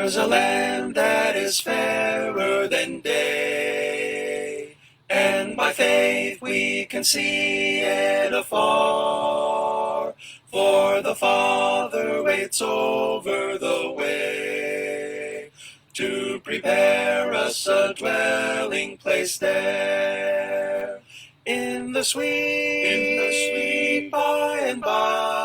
There's a land that is fairer than day, and by faith we can see it afar, for the Father waits over the way to prepare us a dwelling place there. In the sweet by and by,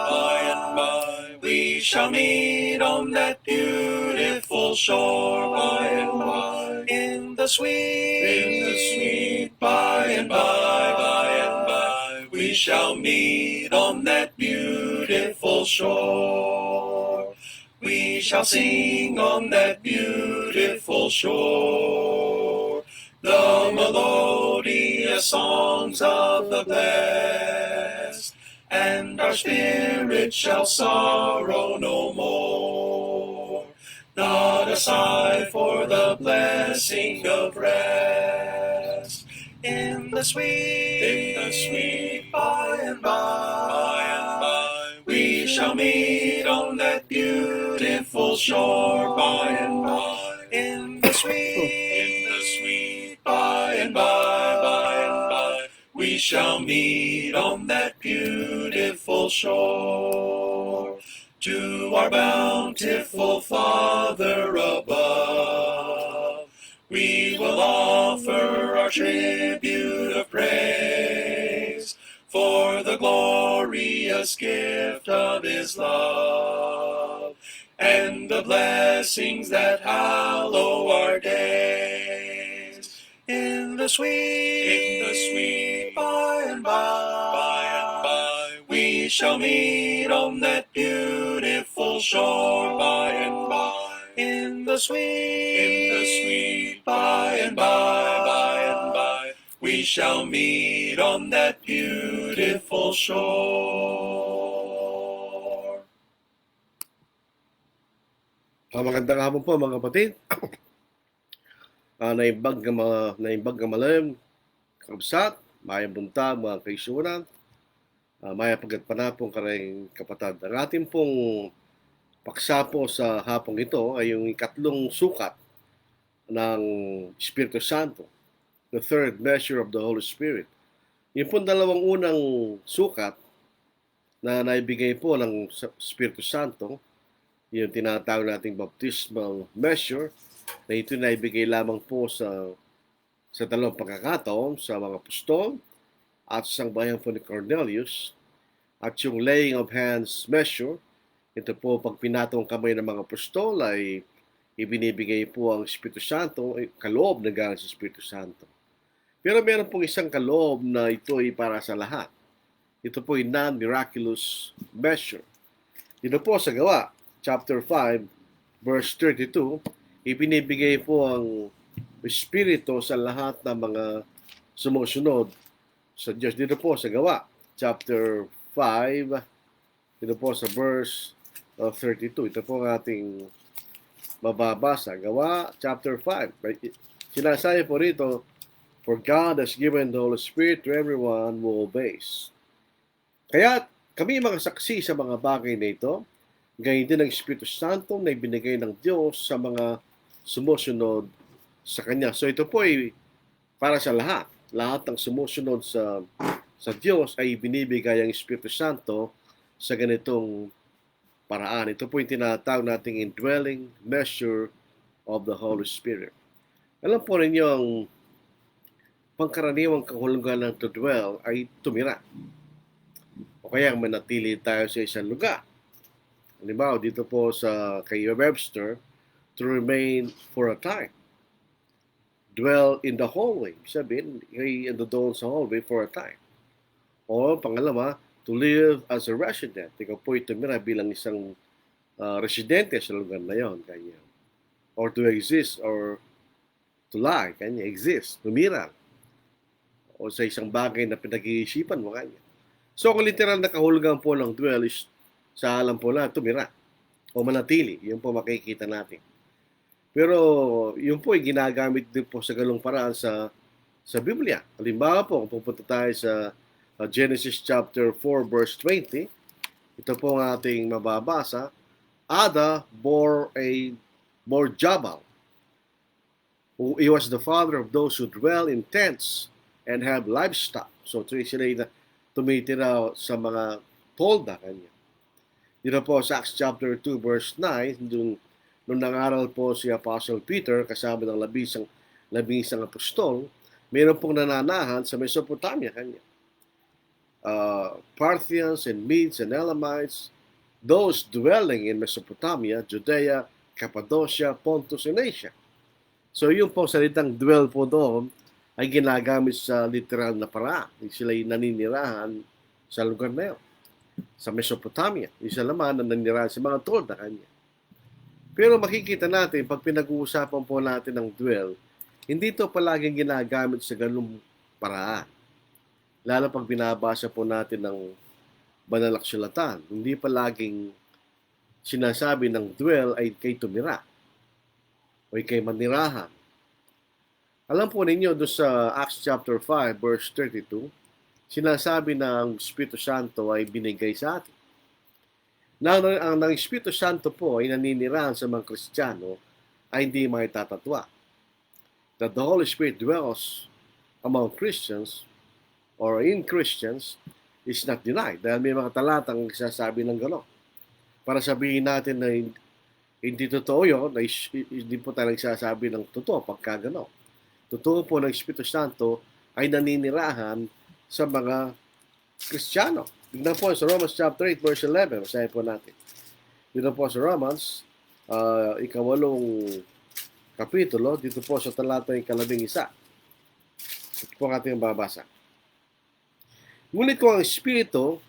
we shall meet on that beautiful shore. By and by, in the sweet by and by, we shall meet on that beautiful shore. We shall sing on that beautiful shore the melodious songs of the blessed, and our spirit shall sorrow no more. Not a sigh for the blessing of rest. In the sweet by and by, we shall meet on that beautiful shore. By and by, in the sweet by and by, we shall meet on that beautiful shore. To our bountiful Father above, we will offer our tribute of praise for the glorious gift of His love and the blessings that hallow our days. In the sweet by and by, we shall meet on that beautiful shore. By and by, in the sweet by and by, we shall meet on that beautiful shore. Magandang hapon po mga kapatid. Naimbag nga malam, kabsat, mayang buntag mga kaisunan, maya pagatpanapong karayang kapatid. Ang ating pong paksa po sa hapong ito ay yung ikatlong sukat ng Espiritu Santo, the third measure of the Holy Spirit. Yung pong dalawang unang sukat na naibigay po ng Espiritu Santo, yung tinatawag nating baptismal measure, na ito naibigay lamang po sa dalawang pagkakataon sa mga apostol at sa bayan po ni Cornelius. At yung laying of hands measure, ito po pag pinatong kamay ng mga apostol ay ibinibigay po ang Espiritu Santo, kaloob na galing sa Espiritu Santo. Pero meron pong isang kaloob na ito ay para sa lahat. Ito po ay non-miraculous measure. Dito po sa Gawa, chapter 5, verse 32, ibinibigay po ang Espiritu sa lahat ng mga sumusunod sa Diyos. Dito po sa Gawa, chapter 5, dito po sa verse 32. Ito po ang ating mababasa. Gawa, chapter 5. Sinasabi po rito, for God has given the Holy Spirit to everyone who obeys. Kaya kami mga saksi sa mga bagay na ito, gayon din ang Espiritu Santo na ibinigay ng Diyos sa mga sumusunod sa Kanya. So ito po ay para sa lahat. Lahat ng sumusunod sa Diyos ay binibigay ang Espiritu Santo sa ganitong paraan. Ito po yung tinatawag nating indwelling measure of the Holy Spirit. Alam po ninyo ang pangkaraniwang kahulugan ng to dwell ay tumira. O kaya manatili tayo sa isang lugar. Halimbawa, dito po sa kay Webster, to remain for a time. Dwell in the hallway. Sabihin, ay doon sa hallway for a time. O pangalawa, to live as a resident. Ikaw po tumira bilang isang residente sa lugar na yon. Kanya. Or to exist or to lie. Kanya, exist. Tumira. O sa isang bagay na pinag-iisipan mo. Kanya. So, kung literal na kahulugan po ng dwell is sa alam po na tumira o manatili. Yun po makikita natin. Pero yun po ay ginagamit din po sa galong paraan sa Biblia. Halimbawa po, kung pupunta tayo sa Genesis chapter 4 verse 20, ito po ang ating mababasa. Ada bore a more Jabal, who he was the father of those who dwell in tents and have livestock. So sila na tumitira sa mga tolda kanya. Dito po sa Acts chapter 2 verse 9, nung nangaral po si Apostle Peter kasama ng labisang apostol, mayroon pong nananahan sa Mesopotamia kanya. Parthians and Medes and Elamites, those dwelling in Mesopotamia, Judea, Cappadocia, Pontus, and Asia. So yung po salitang dwell po doon ay ginagamit sa literal na paraan. Sila'y naninirahan sa lugar na yun, sa Mesopotamia. Isa naman na naninirahan sa mga tolda kanya. Pero makikita natin, pag pinag-uusapan po natin ng dwell, hindi ito palaging ginagamit sa ganung paraan. Lalo pag binabasa po natin ng banal na kasulatan, hindi palaging sinasabi ng dwell ay kay tumira o kay manirahan. Alam po ninyo doon sa Acts chapter 5 verse 32, sinasabi na ang Espiritu Santo ay binigay sa atin. Ang Espiritu Santo po ay naninirahan sa mga Kristiyano ay hindi maitatatwa. That the Holy Spirit dwells among Christians or in Christians is not denied. Dahil may mga talatang nagsasabi ng gano'n. Para sabihin natin na hindi totoo yun, na hindi po tayo nagsasabi ng totoo pagka gano'n. Totoo po ng Espiritu Santo ay naninirahan sa mga Kristiyano. Tignan po sa Romans chapter 8 verse 11. Basahin po natin. Dito po sa Romans, ikawalong kapitulo, dito po sa talata 11. Ito po ating babasa. Ngunit kung ang Espiritu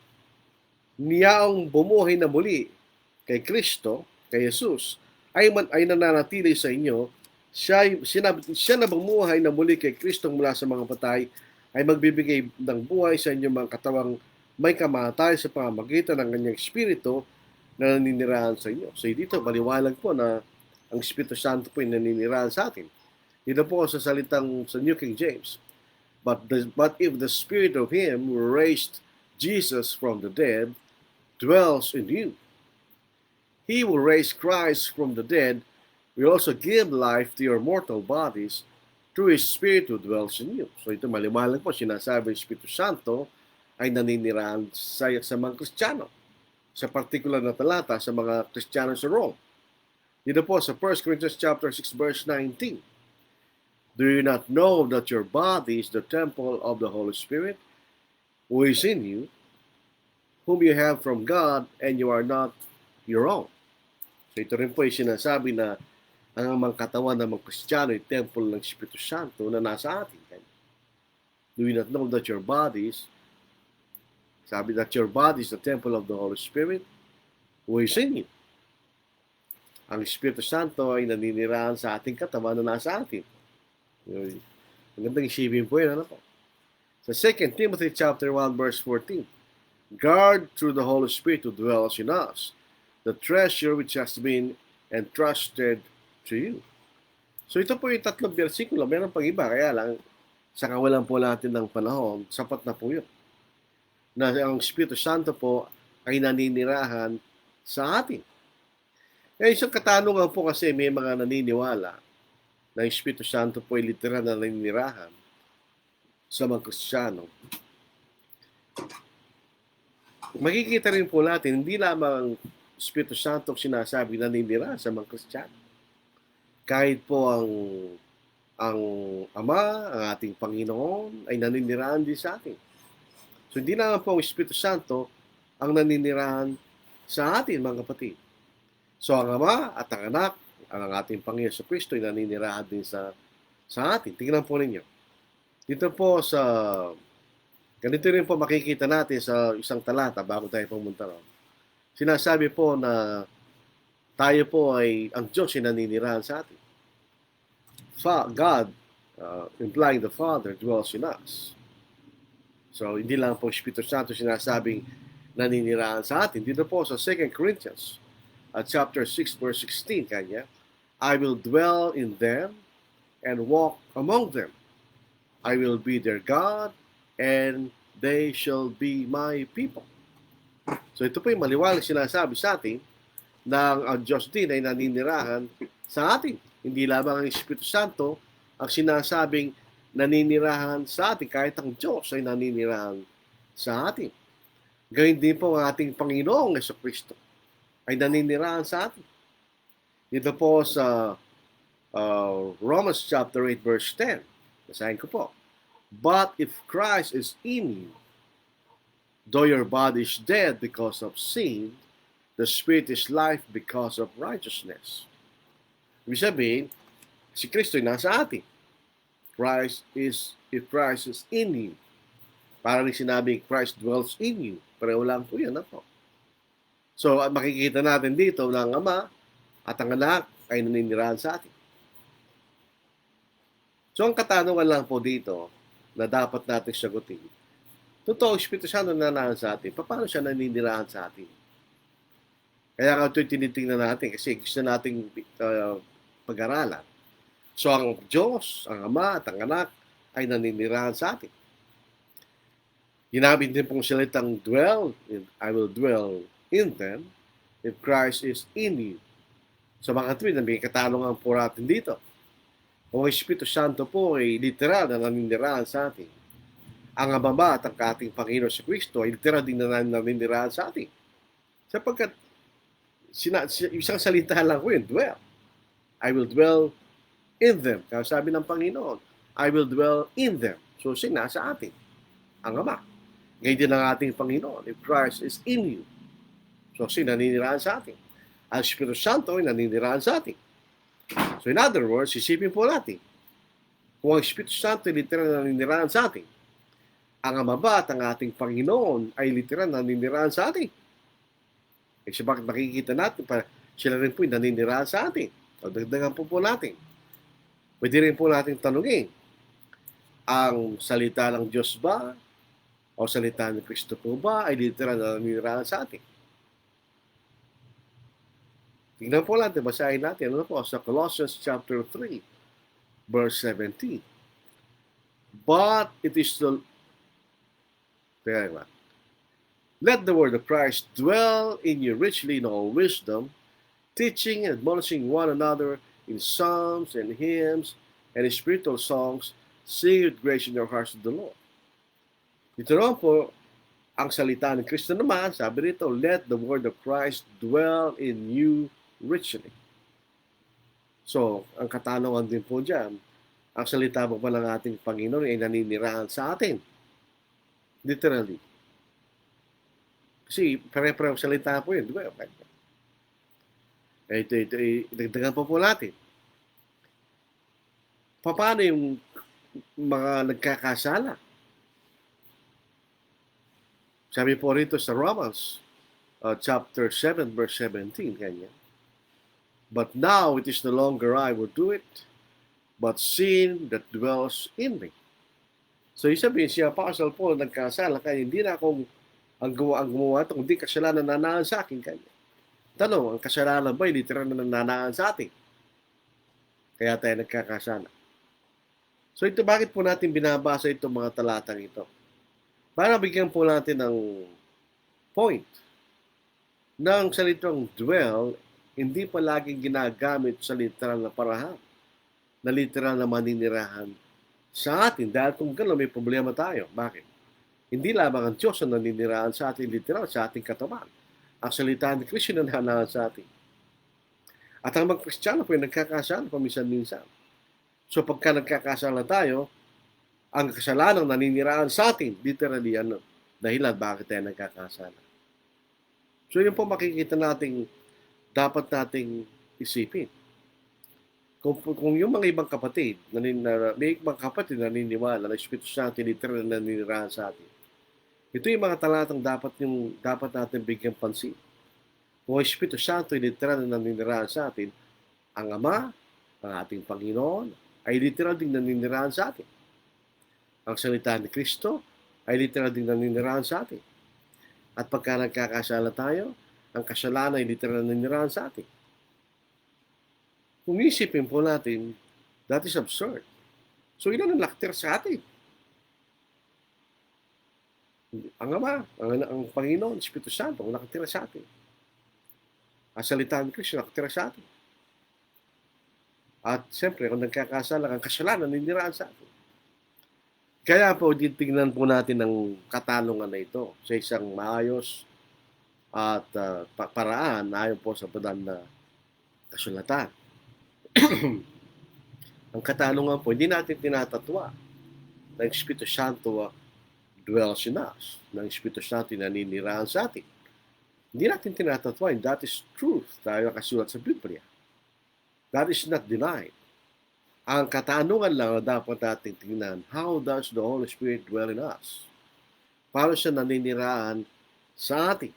niyaong bumuhay na muli kay Kristo, kay Jesus, ay nananatili sa inyo, siya na bumuhay na muli kay Kristo mula sa mga patay, ay magbibigay ng buhay sa inyong mga katawang may kamatay sa pamamagitan ng kanyang Espiritu na naninirahan sa inyo. So dito, maliwalag po na ang Espiritu Santo po ay naninirahan sa atin. Dito po sa salitang sa New King James, But if the Spirit of Him who raised Jesus from the dead dwells in you, He will raise Christ from the dead, will also give life to your mortal bodies through His Spirit who dwells in you. So ito malimalang po, sinasabi ng Espiritu Santo ay naninirahan sa mga Kristiyano. Sa particular na talata sa mga Kristiyano sa Rome. Dito po sa 1 Corinthians chapter 6 verse 19. Do you not know that your body is the temple of the Holy Spirit who is in you, whom you have from God, and you are not your own? So ito rin po ay sinasabi na ang mga katawan ng mga Kristiyano ay temple ng Espiritu Santo na nasa atin. Do you not know that your bodies, sabi that your body is the temple of the Holy Spirit who is in you? Ang Espiritu Santo ay naninirahan sa ating katawan na nasa atin. Magandang isipin po yun, ano po? Sa 2 Timothy chapter 1 verse 14, guard through the Holy Spirit who dwells in us the treasure which has been entrusted to you. So ito po yung tatlong bersikulo. Meron pang iba, kaya lang sa kawalan po natin ng panahon, sapat na po yun. Na ang Espiritu Santo po ay naninirahan sa atin. Kaya isang katanungan po kasi may mga naniniwala na Espiritu Santo po ay literal na naninirahan sa mga Kristiyano. Makikita rin po natin, hindi lamang Espiritu Santo sinasabi na naninirahan sa mga Kristiyano. Kahit po ang Ama, ang ating Panginoon, ay naninirahan din sa atin. So hindi naman po ang Espiritu Santo ang naninirahan sa atin, mga kapatid. So ang Ama at ang Anak, ang ating Panginoon sa Kristo ay naninirahan din sa atin. Tingnan po ninyo. Dito po sa, ganito rin po makikita natin sa isang talata bago tayo pumunta ron. Sinasabi po na tayo po ay, ang Diyos ay naninirahan sa atin. God, implying the Father, dwells in us. So, hindi lang po Espiritu Santo sinasabing naninirahan sa atin. Dito po sa 2 Corinthians, chapter 6, verse 16, kanya, I will dwell in them and walk among them. I will be their God, and they shall be my people. So ito po yung maliwanag sinasabi sa atin na ang Diyos din ay naninirahan sa atin. Hindi lamang ang Espiritu Santo ang sinasabing naninirahan sa atin, kahit ang Diyos ay naninirahan sa atin. Gayun din po ang ating Panginoong Jesucristo ay naninirahan sa atin. Dito po sa Romans chapter 8 verse 10. Basahin ko po. But if Christ is in you, though your body is dead because of sin, the Spirit is life because of righteousness. Ibig sabihin, si Kristo ay nasa atin. If Christ is in you, parang sinabi, Christ dwells in you. Pareho lang po yan. Ako. So, makikita natin dito na ang Ama at ang Anak ay naninirahan sa atin. So, ang katanungan lang po dito na dapat natin sagutin, totoo, Espiritu Santo na nananahan sa atin, paano siya naninirahan sa atin? Kaya nga ito'y tinitingnan natin kasi gusto nating pag-aralan. So, ang Diyos, ang Ama at ang Anak ay naninirahan sa atin. Ginamit din pong salitang I will dwell in them if Christ is in you. Sa mga tuwid, may katanungan po natin dito. Kung ang Espiritu Santo po ay literal na naninirahan sa atin, ang Ama at ang ating Panginoon sa Kristo ay literal din na naninirahan sa atin. Sapagkat isang salita lang ko yun, dwell. I will dwell in them. Kaya sabi ng Panginoon, I will dwell in them. So siya nasa atin, ang Ama. Ngayon din ang ating Panginoon, if Christ is in you. So siya naninirahan sa atin. Ang Espiritu Santo ay naninirahan sa atin. So in other words, isipin po natin, kung ang Espiritu Santo ay literal na naninirahan sa atin, ang Ama at ang ating Panginoon ay literal na naninirahan sa atin. Kasi bakit makikita natin, sila rin po ay naninirahan sa atin. O dagdagan po natin. Pwede rin po natin tanungin, ang salita ng Diyos ba o salita ni Kristo po ba ay literal na naninirahan sa atin? Tingnan po natin, basahin natin sa Colossians chapter 3, verse 17. But it is let the word of Christ dwell in you richly in all wisdom, teaching and admonishing one another in psalms and hymns and spiritual songs, sing with grace in your hearts to the Lord. Ito naman po, ang salita ng Kristo naman, sabi rito, let the word of Christ dwell in you richly. So, ang katanungan din po dyan, ang salita po ng ating Panginoon ay naninirahan sa atin. Literally. Kasi pare-pareho salita po yun, di ba? Ito, idagdagan po natin. Paano yung mga nagkakasala? Sabi po rito sa Romans, chapter 7, verse 17, ganyan. But now it is no longer I who do it, but sin that dwells in me. So, sabihin si Apostle Paul nagkasala, kaya hindi na akong ang gumawa ito, kundi kasalanan na nanaan sa akin. Kanya. Tanong, ang kasalanan ba literal na nanaan sa atin? Kaya tayo nagkakasala. So, ito bakit po natin binabasa itong mga talatang ito? Para bigyan po natin ng point ng salitang dwell, hindi pa laging ginagamit sa literal na parahan, na literal na maninirahan sa atin. Dahil kung gano'n, may problema tayo. Bakit? Hindi lamang ang Diyos ang naninirahan sa atin literal, sa ating katawan. Ang salita ni Kristo na nananahan sa atin. At ang mga Kristiyano po ay nagkakasala paminsan-minsan. So pagka nagkakasala tayo, ang kasalanan naninirahan sa atin, literally dahilan bakit tayo nagkakasala. So yun po makikita nating dapat nating isipin. Kung yung mga ibang kapatid, may ibang kapatid na naniniwala na Espiritu Santo literal na naninirahan sa atin. Ito yung mga talatang dapat natin bigyan pansin. Kung ang Espiritu Santo literal na naninirahan sa atin, ang Ama, ang ating Panginoon, ay literal din naninirahan sa atin. Ang salita ni Kristo ay literal din naninirahan sa atin. At pagka nagkakasala tayo, ang kasalanan ay literal na naninirahan sa atin. Kung isipin po natin, that is absurd. So, ilan ang nakatira sa atin? Ang Ama, ang Panginoon, Espiritu Santo, ang nakatira sa atin. Ang salita ni Kristo nakatira sa atin. At siyempre, kung nagkakasala, ang kasalanan, niniraan sa atin. Kaya po, titignan po natin ang katanungan na ito sa isang maayos at paraan ayon po sa banal na kasulatan. Ang katanungan po, hindi natin tinatatwa na Espiritu Santo dwells in us, ng Espiritu Santo naniniraan sa atin. Hindi natin tinatatwa, and that is truth, tayo nakasulat sa Biblia. That is not denied. Ang katanungan lang na dapat natin tingnan, how does the Holy Spirit dwell in us? Paano siya naniniraan sa atin?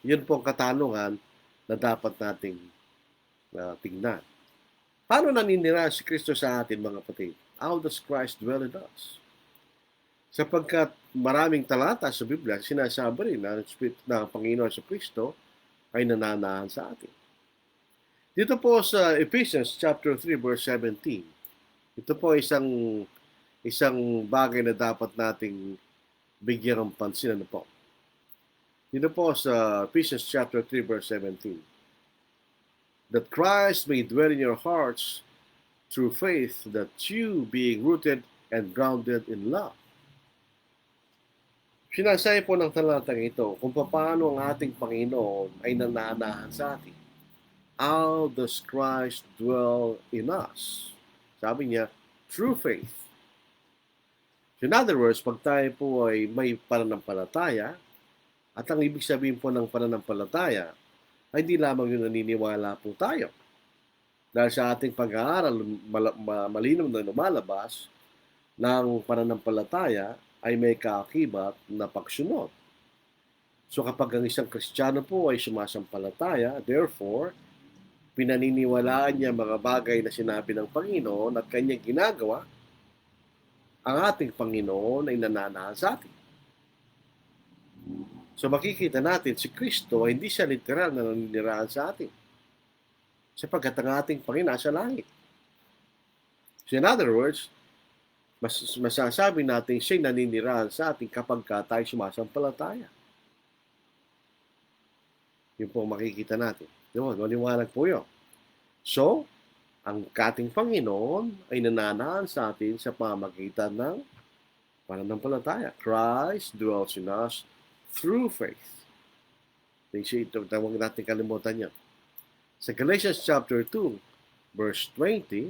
Yun po ang katanungan na dapat nating tingnan. Paano naniniraan si Kristo sa atin, mga kapatid? How does Christ dwell in us? Sapagkat maraming talata sa Biblia, sinasabi rin na ang Spirit ng Panginoon sa Kristo ay nananahan sa atin. Dito po sa Ephesians chapter 3 verse 17, ito po isang bagay na dapat nating bigyan ng pansin. Ano po? Dito po sa Ephesians chapter 3 verse 17, that Christ may dwell in your hearts through faith, that you, being rooted and grounded in love. Sinasabi po ng talatang ito kung paano ang ating Panginoon ay nananahan sa atin. How does Christ dwell in us? Sabi niya, through faith. In other words, pag tayo po ay may pananampalataya, at ang ibig sabihin po ng pananampalataya, ay di lamang yung naniniwala po tayo. Dahil sa ating pag-aaral, malinaw na lumalabas ng pananampalataya ay may kaakibat na pagsunod. So kapag ang isang Kristiyano po ay sumasampalataya, therefore, pinaniniwalaan niya mga bagay na sinabi ng Panginoon at kanyang ginagawa, ang ating Panginoon ay nananahan sa atin. So makikita natin, si Kristo ay hindi siya literal na naninirahan sa atin. Sapagkat ang ating Panginoon sa langit. So in other words, masasabi natin siya'y naninirahan sa atin kapag tayo sumasampalataya. Yun po makikita natin. Yun, maliwanag po yun. So, ang ating Panginoon ay nananahan sa atin sa pamagitan ng pananampalataya. Christ dwells in us through faith. Ito, huwag natin kalimutan yan. Sa Galatians chapter 2, verse 20,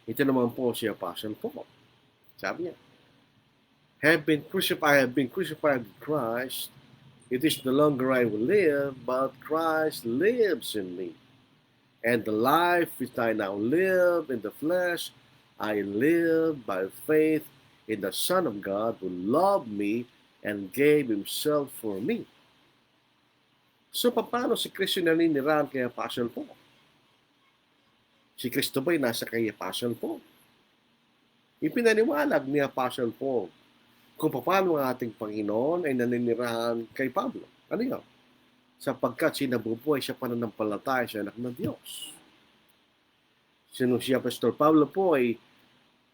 ito naman po si Apostle Paul. Sabi niya, I have been crucified with Christ. It is no longer I who live, but Christ lives in me. And the life which I now live in the flesh, I live by faith in the Son of God who loved me and gave Himself for me. So, paano si Kristo naninirahan kay Apostle Paul? Si Kristo ba'y nasa kay Apostle Paul? Ipinaniwalag ni Apostle Paul kung paano ang ating Panginoon ay naninirahan kay Pablo. Ano yun? Sapagkat sinabubuhay siya pananampalataya sa anak ng Diyos. Si Apostol Pablo po ay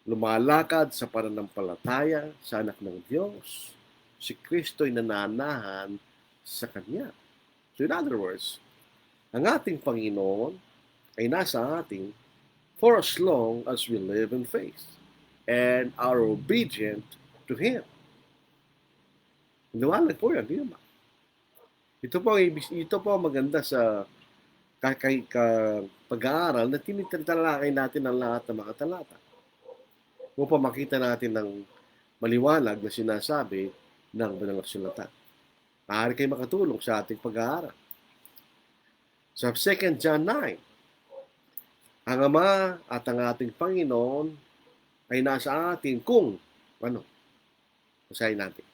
lumalakad sa pananampalataya sa anak ng Diyos. Si Kristo ay nananahan sa Kanya. So in other words, ang ating Panginoon ay nasa atin for as long as we live in faith and are obedient to Him. Liwanag po yan, di ba? Ito po maganda sa pag-aaral na tinitalakay natin ang lahat ng mga talata. Upang makita natin ng maliwanag na sinasabi ng banal na kasulatan. Maaari kayo makatulong sa ating pag-aaral. Sa 2 John 9, ang Ama at ang ating Panginoon ay nasa atin kung, basahin natin.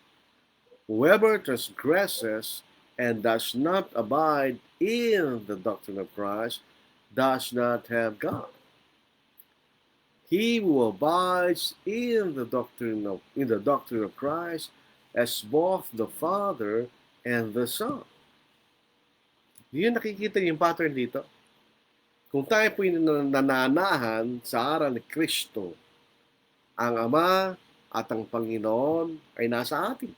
Whoever transgresses and does not abide in the doctrine of Christ does not have God. He who abides in the doctrine of Christ as both the Father and the Son. Yun nakikita yung pattern dito. Kung tayo po nananahan sa aral ni Kristo, ang Ama at ang Panginoon ay nasa atin.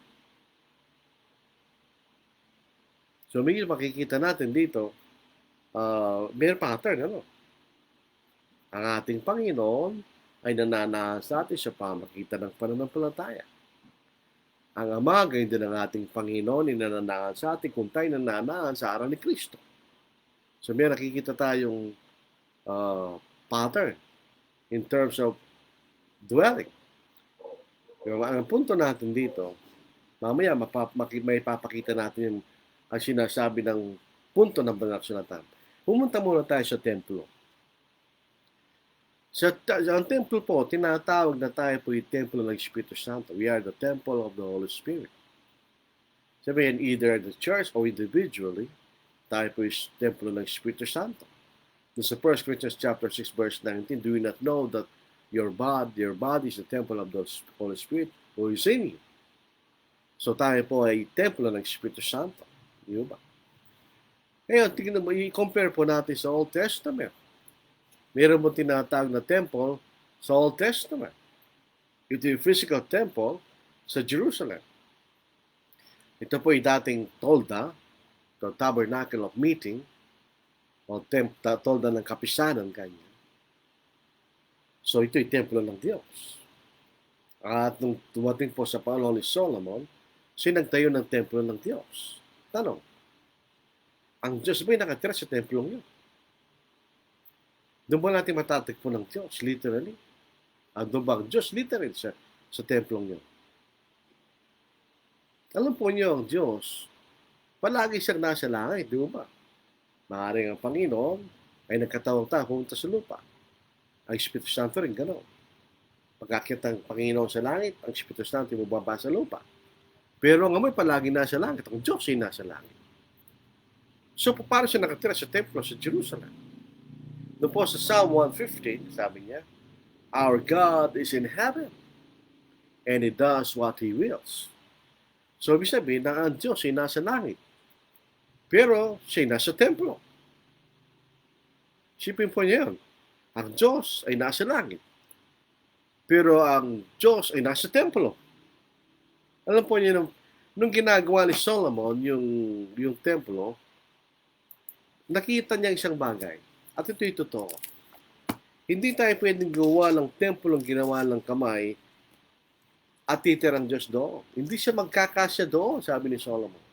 So, may makikita natin dito, may pattern, Ang ating Panginoon ay nananahan sa atin sa pamagitan ng pananampalataya. Ang Ama, gayon din ang ating Panginoon, ay nananahan sa atin kung tayo nananahan sa aral ni Kristo. So may nakikita tayong pattern in terms of dwelling. Pero ang punto natin dito, mamaya may papakita natin yung ang sinasabi ng punto ng banal na sulatan. Pumunta muna tayo sa templo. Ang templo po, tinatawag na tayo po yung templo ng Espiritu Santo. We are the temple of the Holy Spirit. Sabihin, either the church or individually, tayo po yung templo ng Espiritu Santo. Sa 1 Corinthians chapter 6, verse 19, do you not know that your body is the temple of the Holy Spirit who is in you? So tayo po ay templo ng Espiritu Santo. Di ba? Ngayon, tingnan mo, i-compare po natin sa Old Testament. Meron mo tinatawag na temple sa Old Testament. Ito yung physical temple sa Jerusalem. Ito po yung dating tolda, the tabernacle of meeting, o tolda ng kapisanan kanya. So ito yung templo ng Diyos. At nung dumating po sa panahon ni Solomon, sinagtayo ng templo ng Diyos. Tanong, ang Diyos ba'y nakatira sa templong yun? Doon ba natin matatagpo ng Diyos, literally? Doon ba ang Diyos literally sa templong yun? Alam po niyo, ang Diyos, palagi siyang nasa langit, di ba? Maaaring ang Panginoon ay nagkatawang-tawang pumunta sa lupa. Ang Espiritu Santo rin gano'n. Pagkakit ang Panginoon sa langit, ang Espiritu Santo ay mababa sa lupa. Pero ang amoy palagi nasa langit, ang Diyos ay nasa langit. So, paano siya nakatira sa templo sa Jerusalem? Doon po sa Psalm 115, sabi niya, our God is in heaven, and He does what He wills. So, ibig sabihin na ang Diyos ay nasa langit. Pero, siya ay nasa templo. Isipin po niya yun. Ang Diyos ay nasa langit. Pero ang Diyos ay nasa templo. Alam po niyo, nung ginagawa ni Solomon yung templo, nakita niya isang bagay. At ito'y totoo. Hindi tayo pwedeng gawa ng templo ng ginawa ng kamay at titirang Diyos doon. Hindi siya magkakasya doon, sabi ni Solomon.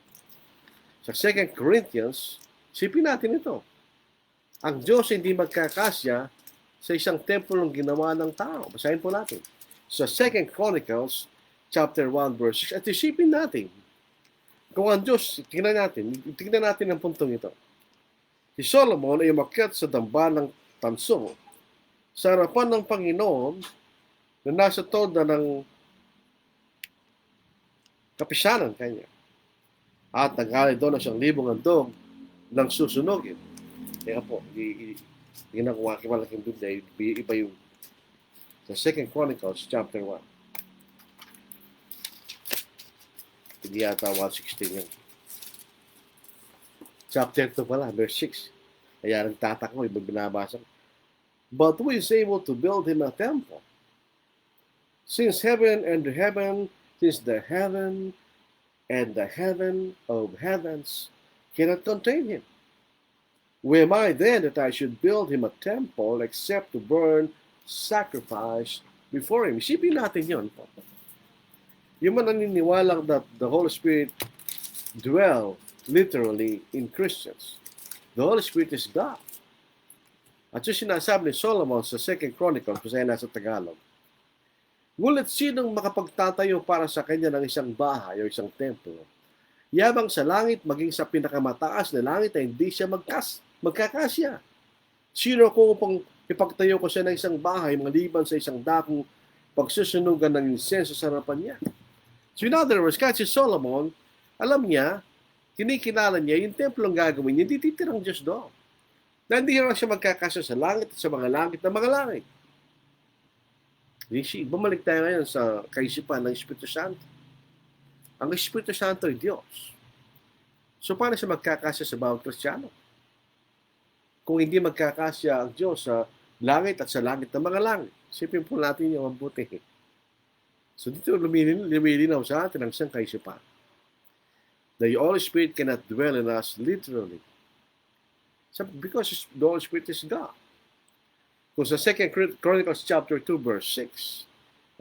Sa 2 Corinthians, sipin natin ito. Ang Diyos hindi magkakasya sa isang templo ng ginawa ng tao. Basahin po natin. Sa 2 Chronicles, chapter 1, verse 6. At isipin natin, kung ang Diyos, tingnan natin ang puntong ito. Si Solomon ay umakyat sa dambalang tanso sa harapan ng Panginoon na nasa tolda ng kapisanan kanya. At naghalay doon na siyang libong andong ng susunogin. Kaya po, tingnan ko aking malaking Biblia, iba yung sa 2 Chronicles chapter 1. Hindi yata 116 yun. Chapter 2 pala, verse 6. Kaya nagtatak ko, ibang binabasa ko. But who is able to build him a temple? Since the heaven and the heaven of heavens cannot contain him. Who am I then that I should build him a temple except to burn sacrifice before him? Isipin natin yun. Yung mananiniwalang that the Holy Spirit dwell literally in Christians. The Holy Spirit is God. At yung sinasabi ni Solomon sa 2 Chronicles, kasi nasa Tagalog, ngunit sinong makapagtatayo para sa kanya ng isang bahay o isang templo, yabang sa langit maging sa pinakamataas na langit ay hindi siya magkakasya. Sino kung upang ipagtayo ko siya ng isang bahay maliban sa isang dakong pagsusunugan ng insenso sa harapan niya? So in other words, kahit si Solomon, alam niya, kinikilala niya, yung templo ang gagawin niya, hindi titirang Diyos doon. Na hindi lang siya magkakasya sa langit at sa mga langit na mga langit. Bumalik tayo ngayon sa kaisipan ng Espiritu Santo. Ang Espiritu Santo ay Diyos. So paano siya magkakasya sa bawat Kristiyano? Kung hindi magkakasya ang Diyos sa langit at sa langit ng mga langit, sipin po natin yung mabuti. So dito lumilinaw sa atin ang isang kaisipan. The Holy Spirit cannot dwell in us literally. Because the Holy Spirit is God. Kung sa 2 Chronicles chapter 2 verse 6,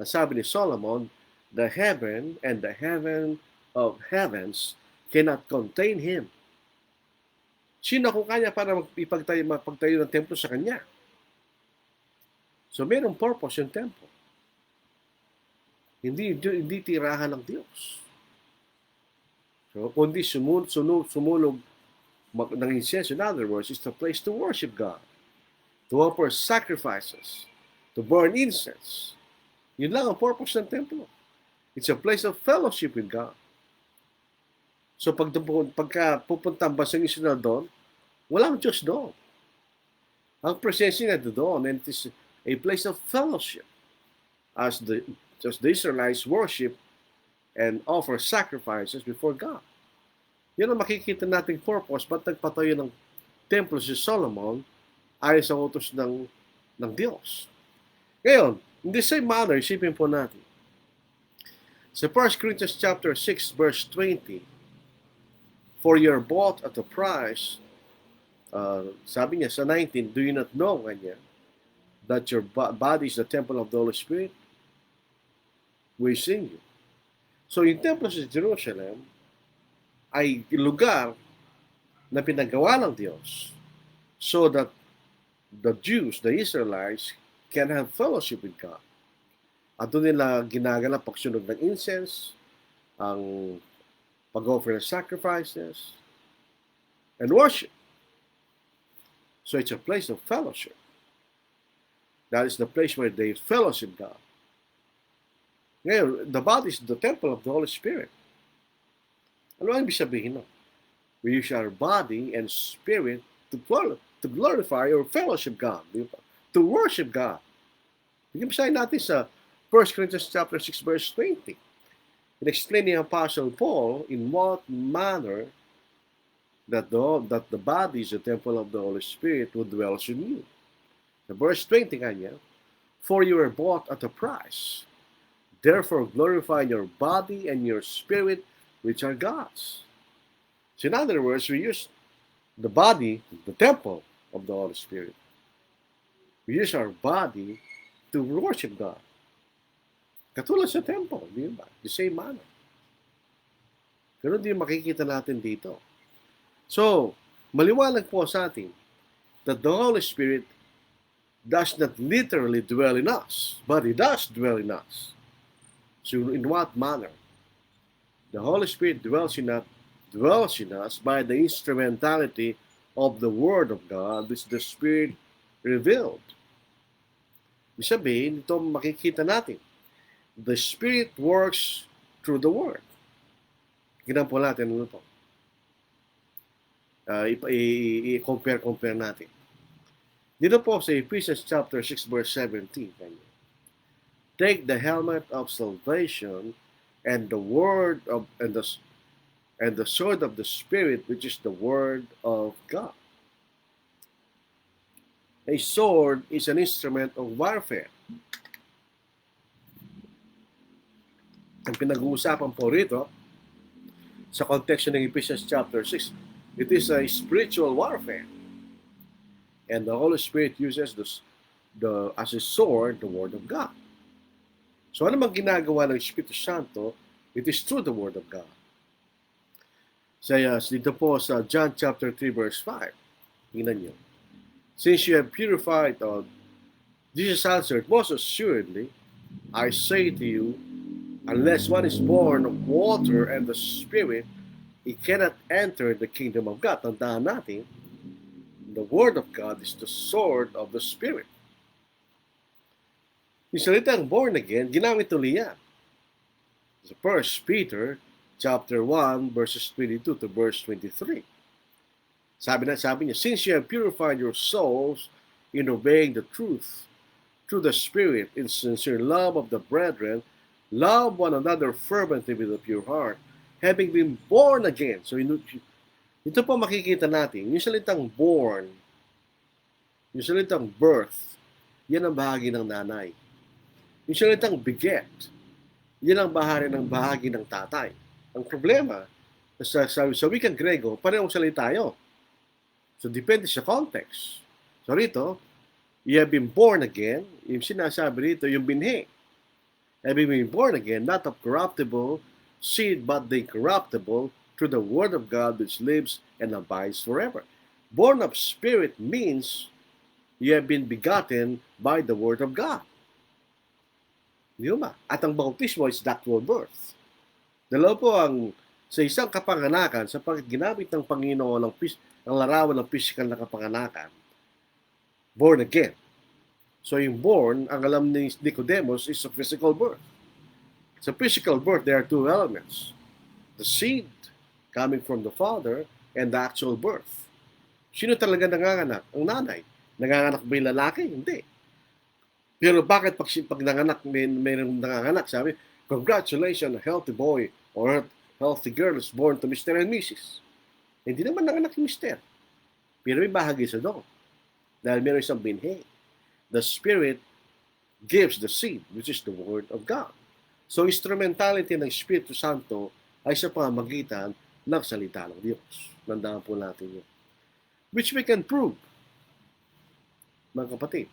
ang sabi ni Solomon, the heaven and the heaven of heavens cannot contain him. Sino kung kanya para mapagtayo ng templo sa kanya? So mayroong purpose yung templo. Hindi tirahan ng Diyos. So kundi sumulog ng incense. In other words, it's the place to worship God, to offer sacrifices, to burn incense. Yun lang ang purpose ng templo. It's a place of fellowship with God. So pagka pupunta ang bansang Israel doon, walang Diyos doon. Ang presensya niya doon, and it is a place of fellowship as the Israelites worship and offer sacrifices before God. Yan ang makikita nating purpose ba't nagpatayo ng templo si Solomon ayon sa utos ng Diyos. Ngayon, in the same manner, isipin po natin. Sa 1 Corinthians chapter 6 verse 20, for you're bought at a price, sabi niya sa 19, do you not know, kanya, that your body is the temple of the Holy Spirit who is in you? So, yung templo sa Jerusalem ay lugar na pinagawa ng Diyos so that the Jews, the Israelites, can have fellowship with God. At doon nila ginaganap pagsunog ng incense, ang pag-offer ng sacrifices, and worship. So it's a place of fellowship. That is the place where they fellowship God. Ngayon, the body is the temple of the Holy Spirit. Ano ang ibig sabihin nun? We use our body and spirit to glorify or fellowship God. To worship God. Bigyan natin sa 1 Corinthians chapter 6 verse 20. It explained the Apostle Paul in what manner that the body is the temple of the Holy Spirit who dwells in you. The verse 20 kanya, for you were bought at a price. Therefore glorify your body and your spirit which are God's. So in other words, we use the body, the temple of the Holy Spirit. We use our body to worship God. Katulad sa temple, di ba? The same manner. Pero hindi makikita natin dito. So, maliwanag po sa atin that the Holy Spirit does not literally dwell in us, but He does dwell in us. So, in what manner? The Holy Spirit dwells in us by the instrumentality of the Word of God, which the Spirit revealed. Ibig sabihin, ito makikita natin. The Spirit works through the Word. Tignan po natin ano ito. I-compare natin. Dito po sa Ephesians chapter 6 verse 17. Take the helmet of salvation and the word of and the sword of the Spirit, which is the Word of God. A sword is an instrument of warfare. Ang pinag-uusapan po rito sa konteksto ng Ephesians chapter 6, it is a spiritual warfare. And the Holy Spirit uses as a sword, the Word of God. So ano mang ginagawa ng Espiritu Santo, it is through the Word of God. Dito po sa John chapter 3 verse 5, tingnan nyo. Since you have purified, Jesus answered, most assuredly, I say to you, unless one is born of water and the Spirit, he cannot enter the kingdom of God. Tandaan natin, the Word of God is the sword of the Spirit. Yung salitang born again, ginamit uli yan. Sa 1 Peter chapter 1 verses 22 to verse 23. Sabi niya, since you have purified your souls in obeying the truth through the Spirit in sincere love of the brethren, love one another fervently with a pure heart, having been born again. So, ito po makikita natin, yung salitang born, yung salitang birth, yan ang bahagi ng nanay. Yung salitang beget, yan ang bahagi ng tatay. Ang problema, sa wikang Grego, parehong salita yun. So, depende sa context. So, rito, You have been born again. Yung sinasabi dito, yung binhi. Having been born again, not of corruptible seed, but the incorruptible, through the word of God which lives and abides forever. Born of spirit means you have been begotten by the word of God. Di ba? At ang bautismo is actual birth. Dalawa po ang sa isang kapanganakan, sapagkat ginamit ng Panginoon ang larawan ng physical na kapanganakan, born again. So yung born, ang alam ni Nicodemus is a physical birth. Sa physical birth, there are two elements. The seed coming from the father and the actual birth. Sino talaga nanganganak? Ang nanay. Nanganganak ba yung lalaki? Hindi. Pero bakit pag nanganak, mayroong nanganganak, sabi, congratulations, a healthy boy or healthy girl is born to Mr. and Mrs. Hindi naman nanganak yung Mr. Pero may bahagi sa doon. Dahil meron isang binhi. The Spirit gives the seed, which is the Word of God. So, instrumentality ng Espiritu Santo ay sa pamamagitan ng salita ng Diyos. Tandaan po natin yun. Which we can prove, mga kapatid.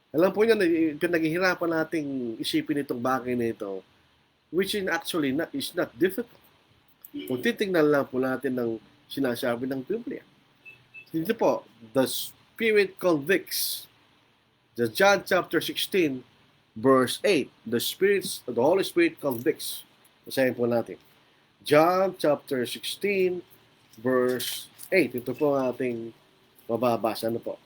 Alam po niyo, pinaghihirapan nating isipin itong bagay na ito, which is not difficult. Kung titingnan lang po natin ng sinasabi ng Biblia. Dito po, the Spirit convicts. The John chapter 16, verse 8. The Holy Spirit convicts. Basahin po natin. John chapter 16, verse 8. Ito po ang ating mababasa. Ano po?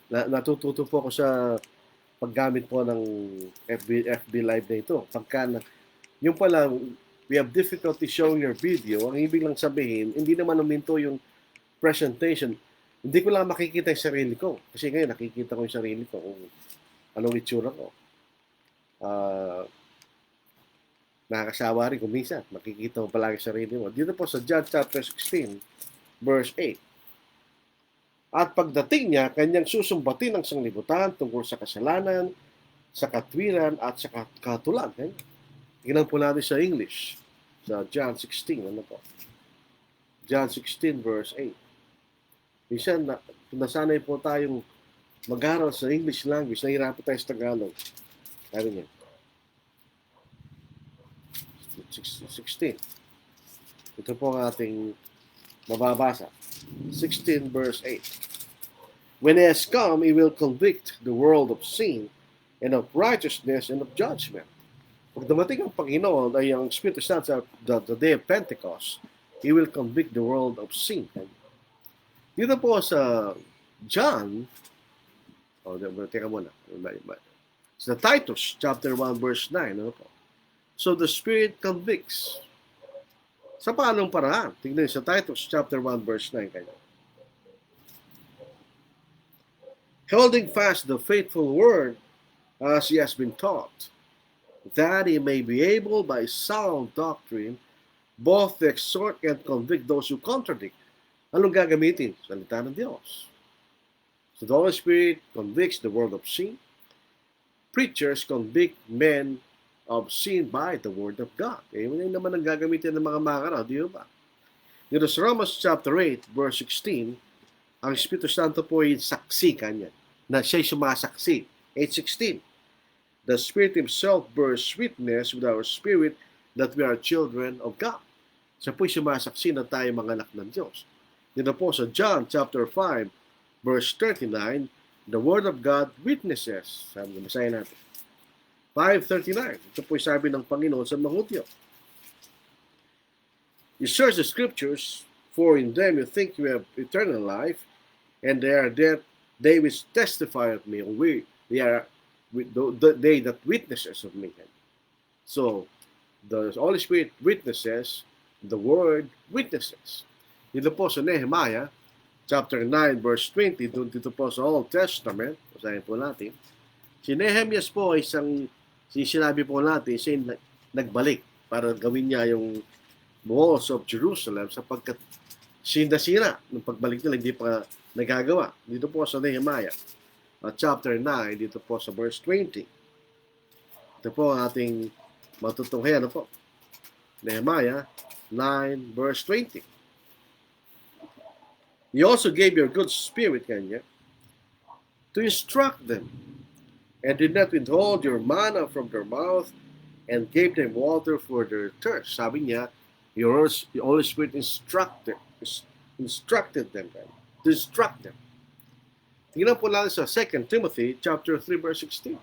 Natututo po ako sa paggamit po ng FB Live na ito. Yung pala, we have difficulty showing your video. Ang ibig lang sabihin, hindi naman uminto yung presentation. Hindi ko lang makikita yung sarili ko. Kasi ngayon, nakikita ko yung sarili ko kung anong itsura ko. Nakakasawa rin kung minsan. Makikita mo palagi sarili mo. Dito po sa John chapter 16, verse 8. At pagdating niya, kanyang susumbatin ang sanglibutan tungkol sa kasalanan, sa katwiran, at sa katulan. Tingnan po natin sa English. Sa John 16, ano po? John 16, verse 8. Minsan, nasanay po tayong mag-aral sa English language, nahirapan tayo sa Tagalog. Kaya niya. 16. Ito po ang ating mababasa. 16 verse 8. When he has come, he will convict the world of sin and of righteousness and of judgment. Pag dumating ang Panginoon ay ang Espiritu Santo sa the day of Pentecost, he will convict the world of sin. Dito po sa John, teka muna. Sa Titus, chapter 1, verse 9. Ano po? So the Spirit convicts. Sa paanong paraan? Tingnan sa Titus, chapter 1, verse 9 kayo. Holding fast the faithful word as he has been taught, that he may be able by sound doctrine both to exhort and convict those who contradict. Anong gagamitin? Salita ng Diyos. So the Holy Spirit convicts the world of sin. Preachers convict men of sin by the word of God. Yun naman ang gagamitin ng mga makaraw, di ba? Dito sa Romans chapter 8, verse 16, ang Espiritu Santo po ay saksi kanya, na siya'y sumasaksi. 8:16. The Spirit Himself bears witness with our spirit that we are children of God. Siya po'y sumasaksi na tayo mga anak ng Diyos. Dito po sa John chapter 5, verse 39, the Word of God witnesses. Sabi na, basahin natin. 5:39. Ito po'y sabi ng Panginoon sa mga Hudyo. You search the Scriptures, for in them you think you have eternal life, and they are dead. They which testify of me, they are they that witnesses of me. So, the Holy Spirit witnesses, the Word witnesses. Dito po sa Nehemiah, chapter 9, verse 20, dito po sa Old Testament, basahin po natin, si Nehemias po ay sinabi po natin, siya nagbalik para gawin niya yung walls of Jerusalem sapagkat sinda-sira nung pagbalik nila, hindi pa nagagawa. Dito po sa Nehemiah, chapter 9, dito po sa verse 20. Ito po ang ating matutunghayan. Po. Nehemiah 9, verse 20. You also gave your good spirit, kanya, to instruct them, and did not withhold your manna from their mouth, and gave them water for their thirst. Sabi niya, your Holy Spirit instructed them to instruct them. Tingnan po natin sa 2 Timothy chapter 3 verse 16.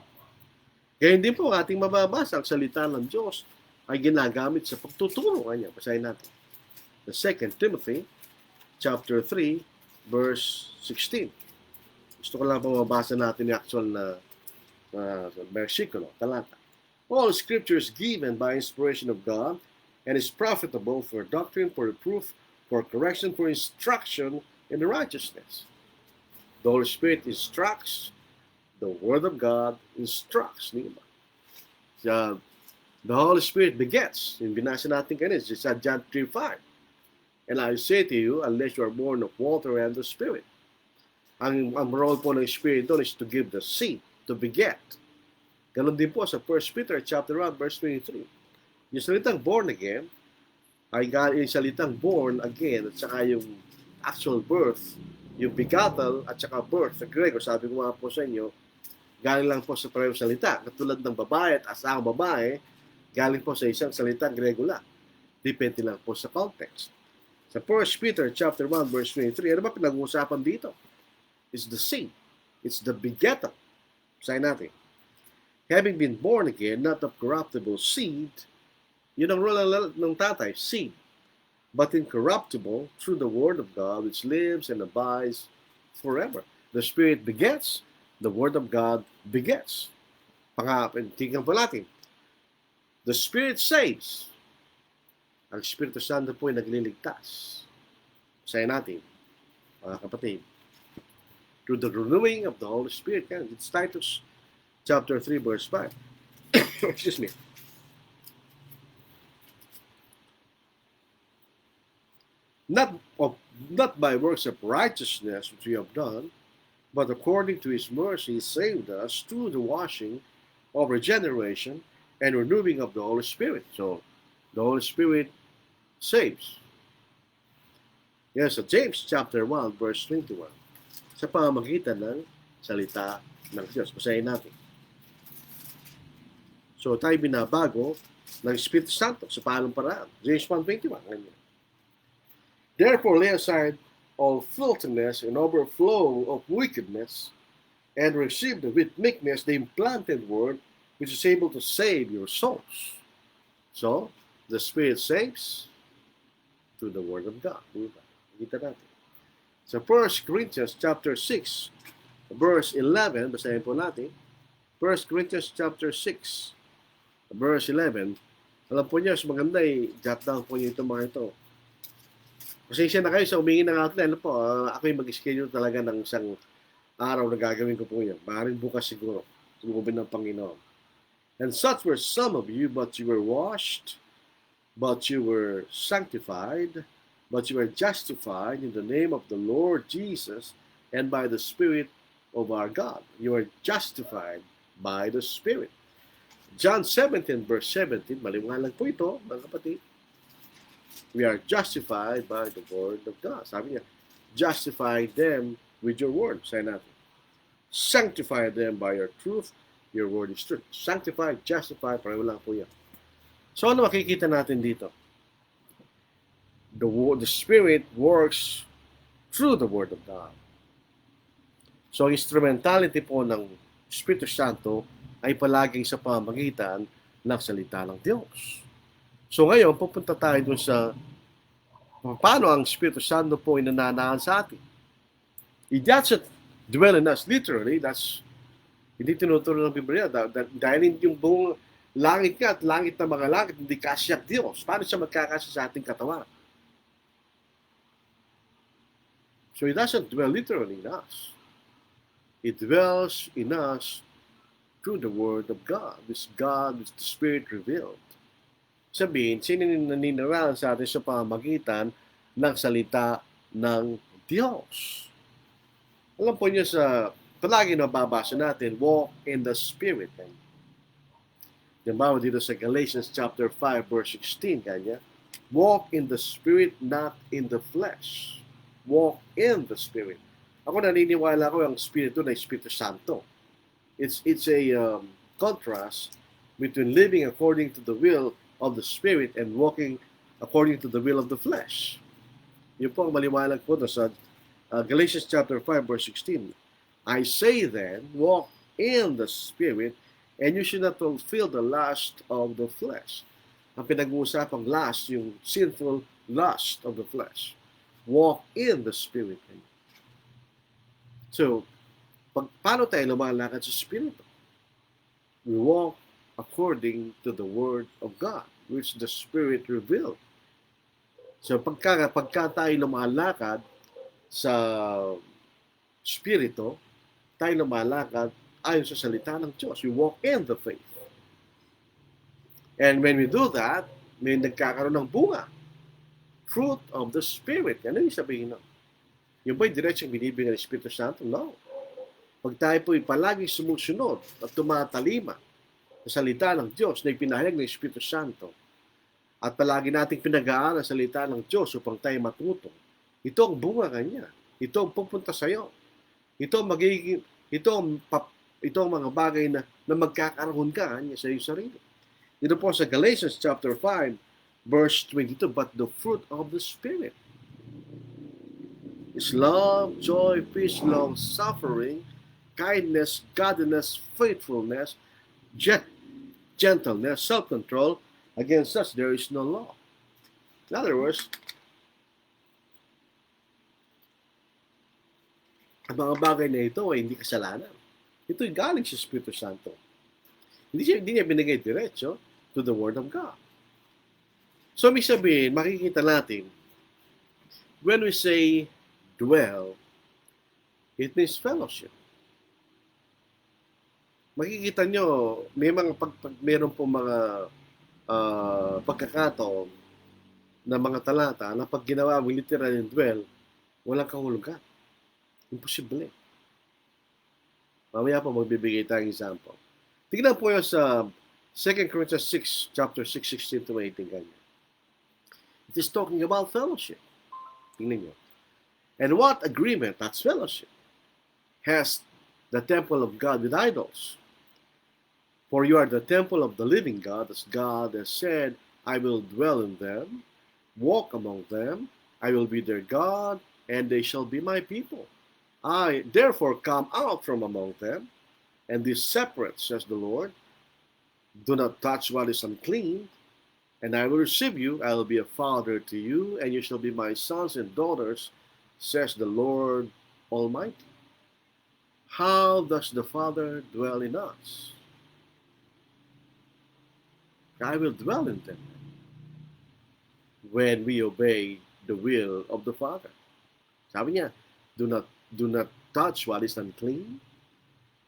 Kaya hindi po ating mababasa ang salita ng Diyos ay ginagamit sa pagtuturo kanya. Basahin natin. The 2 Timothy chapter 3 verse 16. Gusto ko lang po mabasa natin yung actual na versikulo, talata. All scripture is given by inspiration of God and is profitable for doctrine, for reproof, for correction, for instruction in righteousness. The Holy Spirit instructs, the Word of God instructs. The Holy Spirit begets. Yung binasa natin kanina, sa John 3:5. And I say to you, unless you are born of water and the Spirit. Ang role po ng Spirit doon is to give the seed, to beget. Ganon din po sa 1 Peter chapter 1, verse 23. Yung salitang born again, ay yung salitang born again, at saka yung actual birth, yung begattal at saka birth. Sa Grego, sabi ko nga po sa inyo, galing lang po sa parehong salita. Katulad ng babae at asang babae, galing po sa isang salitang Grego lang. Depende lang po sa context. Sa 1 Peter chapter 1, verse 23, ano ba pinag-uusapan dito? It's the seed. It's the begettal. Sabi natin, having been born again, not of corruptible seed, yun ang role ng tatay, seed, but incorruptible through the word of God which lives and abides forever. The Spirit begets, the word of God begets. Tingnan po natin. The Spirit saves. Ang Espiritu Santo po ay nagliligtas. Sabi natin, mga kapatid, through the renewing of the Holy Spirit. It's Titus chapter 3, verse 5. Excuse me. Not by works of righteousness which we have done, but according to His mercy He saved us through the washing of regeneration and renewing of the Holy Spirit. So, the Holy Spirit saves. Yes, so James chapter 1, verse 21. Sa pamamagitan ng salita ng Diyos. Basahin natin. So, tayo binabago ng Espiritu Santo sa paanong paraan. James 1:21. Therefore, lay aside all filthiness and overflow of wickedness, and receive with meekness the implanted word, which is able to save your souls. So, the Spirit saves through the word of God. Kita natin. So, 1 Corinthians chapter 6, verse 11, basahin po natin. 1 Corinthians chapter 6, verse 11. Alam po niyo, maganda jot down po niyo itong mga ito. Pasensya na kayo sa humingi ng outline. Ano po, ako yung mag-schedule talaga ng isang araw na gagawin ko po yan. Maaaring bukas siguro. Sumubin ng Panginoon. And such were some of you, but you were washed, but you were sanctified, but you were justified in the name of the Lord Jesus and by the Spirit of our God. You are justified by the Spirit. John 17, verse 17, maliwanag po ito, mga kapatid. We are justified by the word of God. Sabi niya, justify them with your word. Sabi natin, sanctify them by your truth. Your word is truth. Sanctify, justify, pareho lang po yan. So ano makikita natin dito? The Spirit works through the word of God. So instrumentality po ng Espiritu Santo ay palaging sa pamamagitan ng salita ng Diyos. So ngayon, pupunta tayo dun sa paano ang Espiritu Santo po inananahan sa atin. It doesn't dwell in us literally. That's hindi tinuturo ng Biblia. Dahil yung buong langit nga at langit na mga langit, hindi kasya Diyos. Paano siya magkakasya sa ating katawan? So it doesn't dwell literally in us. It dwells in us through the Word of God. This God, this Spirit revealed. Sabihin, sino naninirahan sa atin sa pamamagitan ng salita ng Diyos? Alam po niyo sa palagi nababasa natin, walk in the Spirit. Diba dito sa Galatians chapter 5 verse 16, kanya, walk in the Spirit, not in the flesh. Walk in the Spirit. Ako naniniwala ko ang Espiritu na Espiritu Santo. It's a contrast between living according to the will of the Spirit and walking according to the will of the flesh. Yun po ang maliwanag po sa Galatians chapter 5 verse 16. I say then, walk in the Spirit, and you should not fulfill the lust of the flesh. Ang pinag-uusapang lust, yung sinful lust of the flesh. Walk in the Spirit. So, paano tayo lumalakad sa Espiritu? We walk according to the Word of God, which the Spirit revealed. So, pagka tayo lumalakad sa Espiritu, tayo lumalakad ayon sa salita ng Diyos. We walk in the faith. And when we do that, may nagkakaroon ng bunga. Fruit of the Spirit. Ano yung sabihin nun? Yung ba'y diretsong binibigyan ng Espiritu Santo? No. Pag tayo po'y palagi sumusunod at tumatalima sa salita ng Diyos na ipinahayag ng Espiritu Santo at palagi nating pinag-aaral sa salita ng Diyos upang tayo matuto, ito ang bunga kanya. Ito ang pupunta sa iyo. Ito ang mga bagay na magkakaroon ka niya sa iyong sarili. Ito po sa Galatians chapter 5 verse 22, but the fruit of the Spirit is love, joy, peace, long-suffering, kindness, godliness, faithfulness, gentleness, self-control. Against such there is no law. In other words, ang mga bagay na ito ay hindi kasalanan. Ito'y galing sa Espiritu Santo. Hindi niya binigay diretso to the Word of God. So, may sabihin, makikita natin, when we say dwell, it means fellowship. Makikita nyo, may mga meron po mga pagkakataon na mga talata na pag ginawa mo literal and dwell, walang kahulugan. Imposible. Mamaya po magbibigay tayong example. Tingnan po yun sa 2 Corinthians 6, chapter 6, 16 to 18. Ganyan. It is talking about fellowship. Tingnan nyo. And what agreement, that's fellowship, has the temple of God with idols? For you are the temple of the living God, as God has said, I will dwell in them, walk among them, I will be their God, and they shall be my people. I therefore come out from among them, and be separate, says the Lord. Do not touch what is unclean, and I will receive you. I will be a father to you, and you shall be my sons and daughters, says the Lord Almighty. How does the Father dwell in us? I will dwell in them when we obey the will of the Father. Sabi niya, do not touch what is unclean,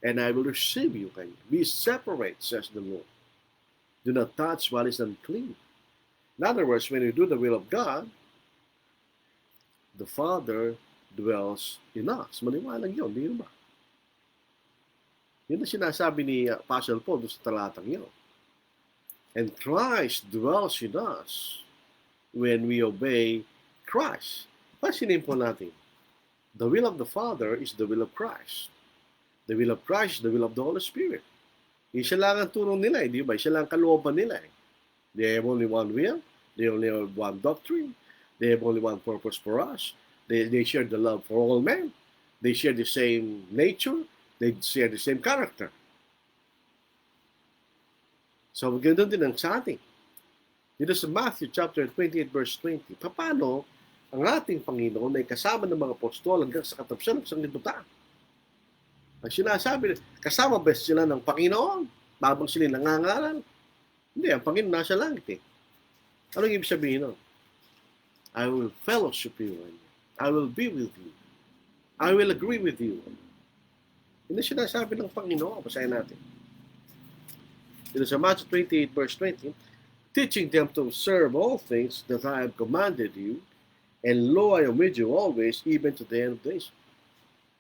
and I will receive you. Be separate, says the Lord. Do not touch what is unclean. In other words, when you do the will of God, the Father dwells in us. Maliwanag yun, di ba? Yun ang sinasabi ni Apostle Paul sa talatang yun. And Christ dwells in us when we obey Christ. Pasinin po natin. The will of the Father is the will of Christ. The will of Christ is the will of the Holy Spirit. Isa lang ang turong nila, di ba? Isa lang ang kalooban nila. They have only one will. They only have one doctrine. They have only one purpose for us. They share the love for all men. They share the same nature. They share the same character. So, ganoon din ang sa atin. Dito sa Matthew chapter 28 verse 20, paano ang ating Panginoon ay kasama ng mga apostol hanggang sa katapusan ng sanglibutan? Ang sinasabi, kasama ba sila ng Panginoon habang sila nangangaral? Hindi, ang Panginoon nasa langit eh. Anong ibig sabihin nun? I will fellowship you. I will be with you. I will agree with you. Hindi sinasabi ng Panginoon. Basahin natin. Dito sa Matthew 28 verse 20, teaching them to observe all things that I have commanded you, and lo, I am with you always, even to the end of days.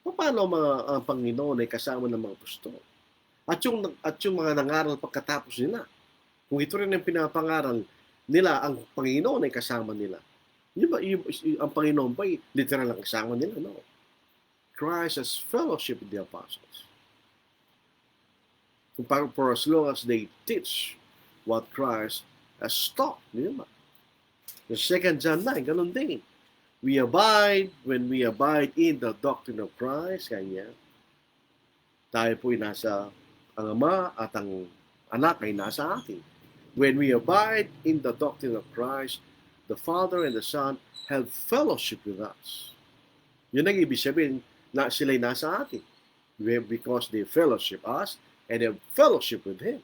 Paano ang Panginoon ay kasama ng mga apostol? At yung mga nangaral pagkatapos nila, kung ito rin ang pinapangaral nila, ang Panginoon ay kasama nila. Ang Panginoon ba literal ang kasama nila? No. Christ has fellowship with the apostles. For as long as they teach what Christ has taught. Di ba? The 2 John 9, ganun din. We abide when we abide in the doctrine of Christ. Kanya, tayo po'y nasa ang Ama at ang Anak ay nasa atin. When we abide in the doctrine of Christ, the Father and the Son have fellowship with us. Yun ang ibig sabihin na sila'y nasa atin. Because they fellowship us and have fellowship with Him.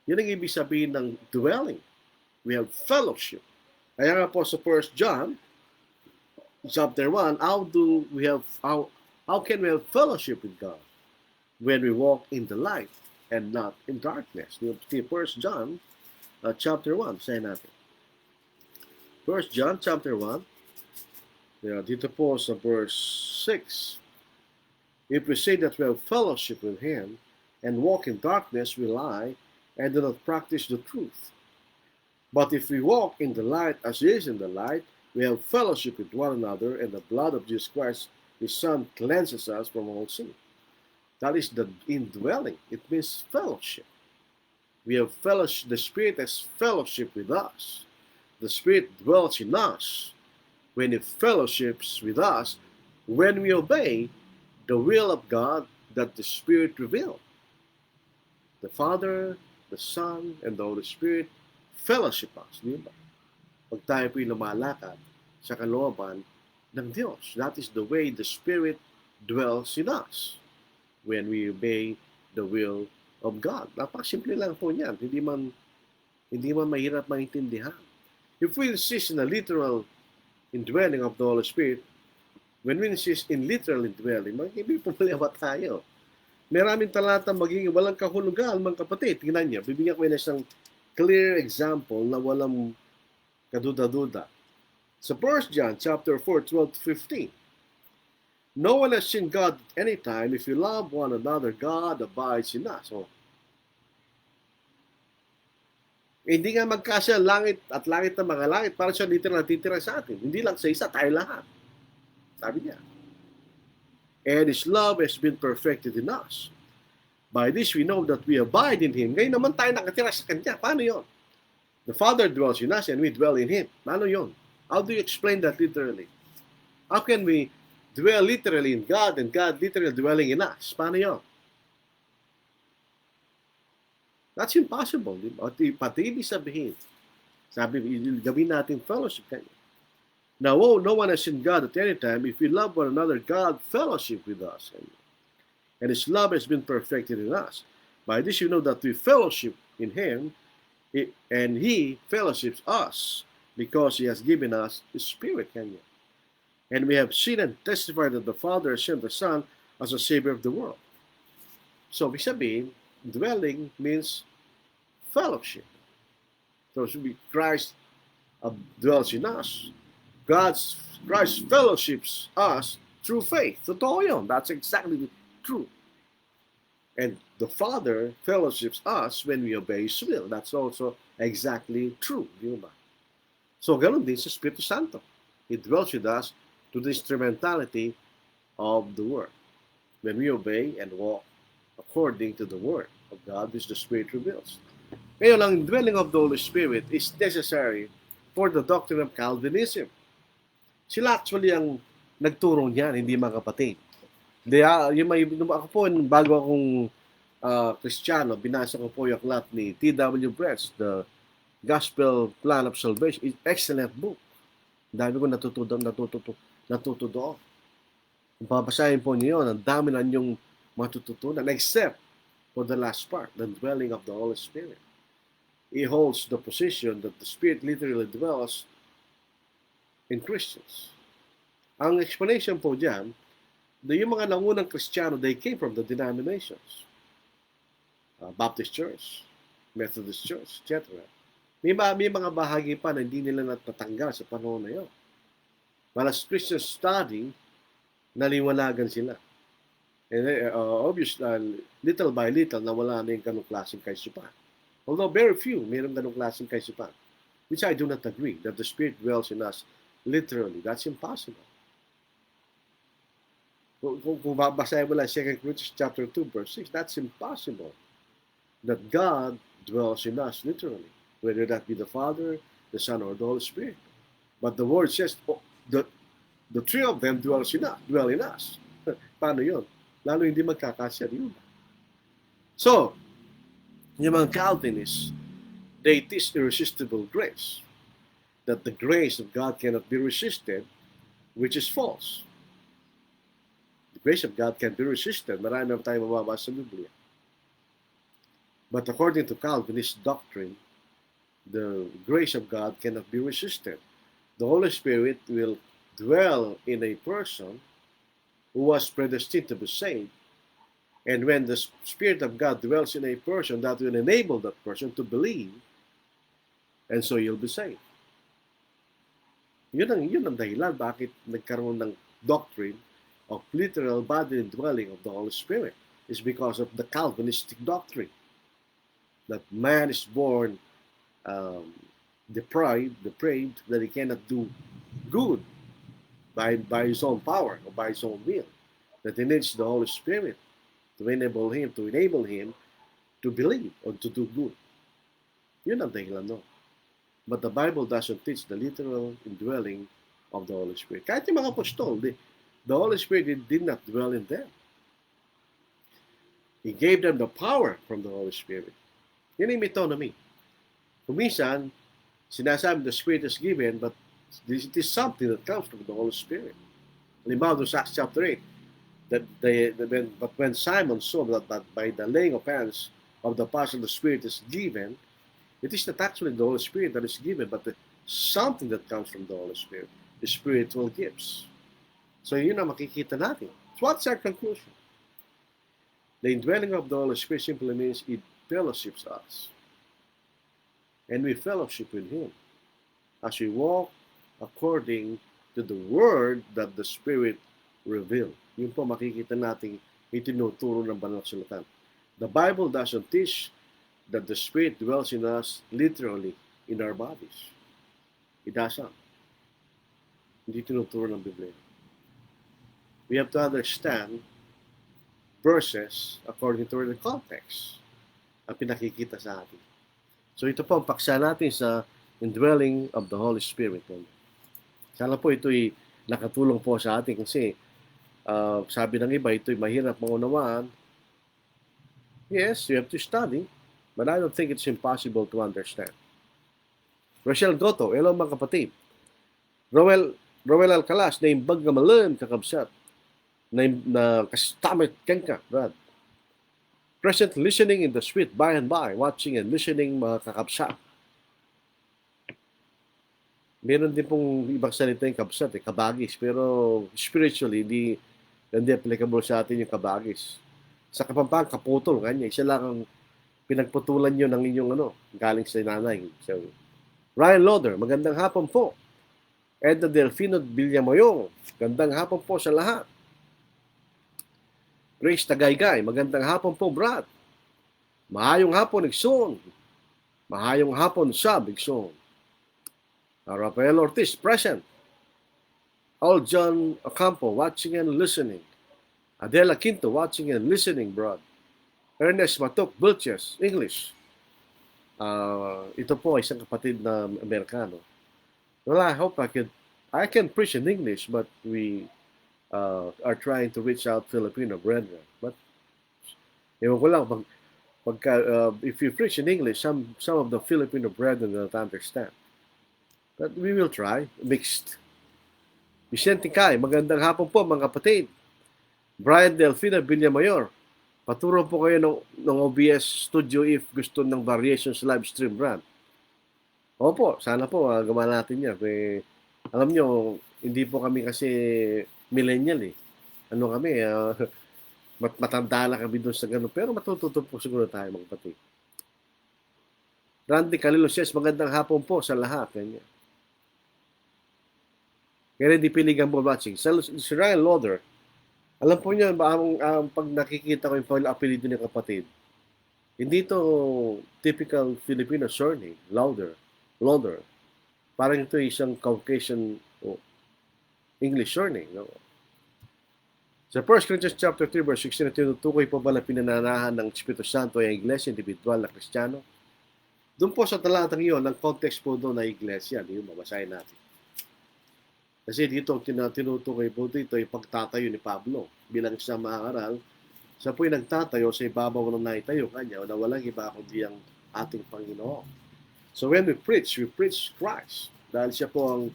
Yun ang ibig sabihin ng dwelling. We have fellowship. Kaya nga po sa 1 John, chapter 1, how can we have fellowship with God? When we walk in the light and not in darkness. 1 John chapter 1, say natin. 1 John chapter 1, dito po sa verse 6. If we say that we have fellowship with Him and walk in darkness, we lie and do not practice the truth. But if we walk in the light as He is in the light, we have fellowship with one another, and the blood of Jesus Christ, His Son, cleanses us from all sin. That is the indwelling. It means fellowship. We have fellowship. The Spirit has fellowship with us. The Spirit dwells in us. When He fellowships with us, when we obey the will of God that the Spirit revealed. The Father, the Son, and the Holy Spirit fellowship us. Di ba? Pag tayo po'y lumalakad sa kalooban ng Diyos. That is the way the Spirit dwells in us. When we obey the will of God. Napakasimple lang po niyan. Hindi man mahirap maintindihan. If we insist in a literal indwelling of the Holy Spirit, when we insist in literal indwelling, magiging problema tayo. Maraming talata magiging walang kahulugan, mga kapatid. Tingnan niyo, bibigyan ko na isang clear example na walang kaduda-duda. Sa 1 John chapter 4, 12-15, no one has seen God at any time. If you love one another, God abides in us. So, hindi nga magkasya langit at langit ng mga langit para siya dito natitira sa atin. Hindi lang sa isa, tayo lahat. Sabi niya. And His love has been perfected in us. By this we know that we abide in Him. Ngayon naman tayo nakatira sa Kanya. Paano yon? The Father dwells in us and we dwell in Him. Paano yon? How do you explain that literally? How can we dwell literally in God and God literally dwelling in us? Paano yun? That's impossible. Pati ibig sabihin, sabi, gawin natin fellowship kayo. Now, no one has seen God at any time. If we love one another, God fellowship with us. And His love has been perfected in us. By this you know that we fellowship in Him, and He fellowships us because He has given us His Spirit. And we have seen and testified that the Father has sent the Son as a Savior of the world. So, ibig sabihin, dwelling means fellowship. So, Christ dwells in us. Christ fellowships us through faith. Totoo yun. That's exactly true. And the Father fellowships us when we obey His will. That's also exactly true. Di ba? So, ganun din sa Espiritu Santo. He dwells with us to the instrumentality of the Word. When we obey and walk according to the Word of God, which the Spirit reveals. Ngayon, ang dwelling of the Holy Spirit is necessary for the doctrine of Calvinism. Sila actually ang nagturo niyan, hindi mga kapatid. Ako po, bago akong Kristiyano, binasa ko po yung aklat ni T.W. Brents, The Gospel Plan of Salvation. It's an excellent book. Dami ko natututo doon. Kung babasahin po niyo, ang dami na niyong matututunan, except for the last part, the dwelling of the Holy Spirit. He holds the position that the Spirit literally dwells in Christians. Ang explanation po dyan, yung mga nangunang Kristiyano, they came from the denominations. Baptist Church, Methodist Church, etc. May mga bahagi pa na hindi nila natatanggal sa panahon na yun. While as Christians study, naliwanagan sila. And obviously, little by little, nawala na yung ganong klaseng kaisipan. Although very few, mayroong ganong klaseng kaisipan. Which I do not agree, that the Spirit dwells in us literally. That's impossible. Kung babasahin mo lang 2 Corinthians chapter 2, verse 6, that's impossible. That God dwells in us, literally. Whether that be the Father, the Son, or the Holy Spirit. But the word says, the three of them dwell in us. Paano yun? Lalo hindi magkakasya yun. So, yung mga Calvinists, they teach irresistible grace. That the grace of God cannot be resisted, which is false. The grace of God can be resisted. Marami naman tayo mababasa sa Biblia. But according to Calvinist doctrine, the grace of God cannot be resisted. The Holy Spirit will dwell in a person who was predestined to be saved. And when the Spirit of God dwells in a person, that will enable that person to believe, and so you'll be saved. Yun ang dahilan bakit nagkaroon ng doctrine of literal bodily indwelling of the Holy Spirit. Is because of the Calvinistic doctrine. That man is born deprived, that he cannot do good by his own power or by his own will. That he needs the Holy Spirit to enable him to believe or to do good. Yun ang dahilan, no? But the Bible doesn't teach the literal indwelling of the Holy Spirit. Kahit yung mga apostol, the Holy Spirit did not dwell in them. He gave them the power from the Holy Spirit. Yun yung metonymy. Kuminsan, sinasabi the Spirit is given, but it is something that comes from the Holy Spirit. Halimbawa, doon sa Acts chapter 8, but when Simon saw that by the laying of hands of the apostle the Spirit is given, it is not actually the Holy Spirit that is given, but something that comes from the Holy Spirit, the spiritual gifts. So yun ang makikita natin. So what's our conclusion? The indwelling of the Holy Spirit simply means it fellowships us. And we fellowship with Him as we walk according to the Word that the Spirit revealed. Yun po makikita natin itinuturo ng banal na salita. The Bible doesn't teach that the Spirit dwells in us literally in our bodies. It doesn't. Hindi tinuturo ng Biblia. We have to understand verses according to the context ang pinakikita sa atin. So ito po ang paksa natin sa indwelling of the Holy Spirit. Sana po ito'y nakatulong po sa atin kasi sabi ng iba, ito'y mahirap maunawaan. Yes, you have to study, but I don't think it's impossible to understand. Rochelle Goto, hello mga kapatid. Roel Alcalas, na imbag nga malam kakabsat. Na kastamit kengka, Brad. Present listening in the street by and by, watching and listening mga kakabsat. Meron din pong ibang salita yung kabsat, kabagis, pero spiritually, hindi applicable sa atin yung kabagis. Sa Kapampangan, kaputol, kanya. Isa lang ang pinagputulan nyo ng inyong galing sa nanay. So, Ryan Loader, magandang hapon po. Edna Delfino Villamoyong, magandang hapon po sa lahat. Grace Tagaygay, magandang hapon po, Brad. Mahayong hapon, Igsoon. Mahayong hapon, Sab, Igsoon. Rafael Ortiz, present. All John Ocampo, watching and listening. Adela Quinto, watching and listening, Brad. Ernest Matok, Bulches, English. Ito po, isang kapatid na Amerikano. Well, I hope I can preach in English, but we are trying to reach out Filipino brethren. But ewan ko lang, if you preach in English, some of the Filipino brethren will not understand. But we will try. Mixed. Vicente Kai, magandang hapon po mga kapatid. Brian Delfina Villamayor, paturo po kayo ng OBS Studio if gusto ng variations live stream, Brad. Opo, sana po gawa natin yan. Alam nyo, hindi po kami kasi millennial eh. Ano kami, matanda na kami doon sa gano'n. Pero matututo po siguro tayo mga kapatid. Randy Calilo says, magandang hapon po sa lahat. Kanya. Kaya di piligan po watching. Si Ryan Loader, alam po niyo, pag nakikita ko yung apelido ng kapatid, hindi to typical Filipino surname, Loader. Parang ito isang Caucasian English surname. No? Sa 1 Corinthians chapter 3 verse 16, tinutukoy po ba na pinananahan ng Espiritu Santo ay iglesia, individual na Kristiyano? Doon po sa talatang iyon, ang context po doon ay iglesia. Di yun, mabasahin natin. Kasi dito, tinutukoy po dito yung pagtatayo ni Pablo bilang isang mangaral. Siya po yung nagtatayo sa ibabaw ng naitayo kanya na walang iba kundi ang ating Panginoon. So when we preach Christ. Dahil siya po ang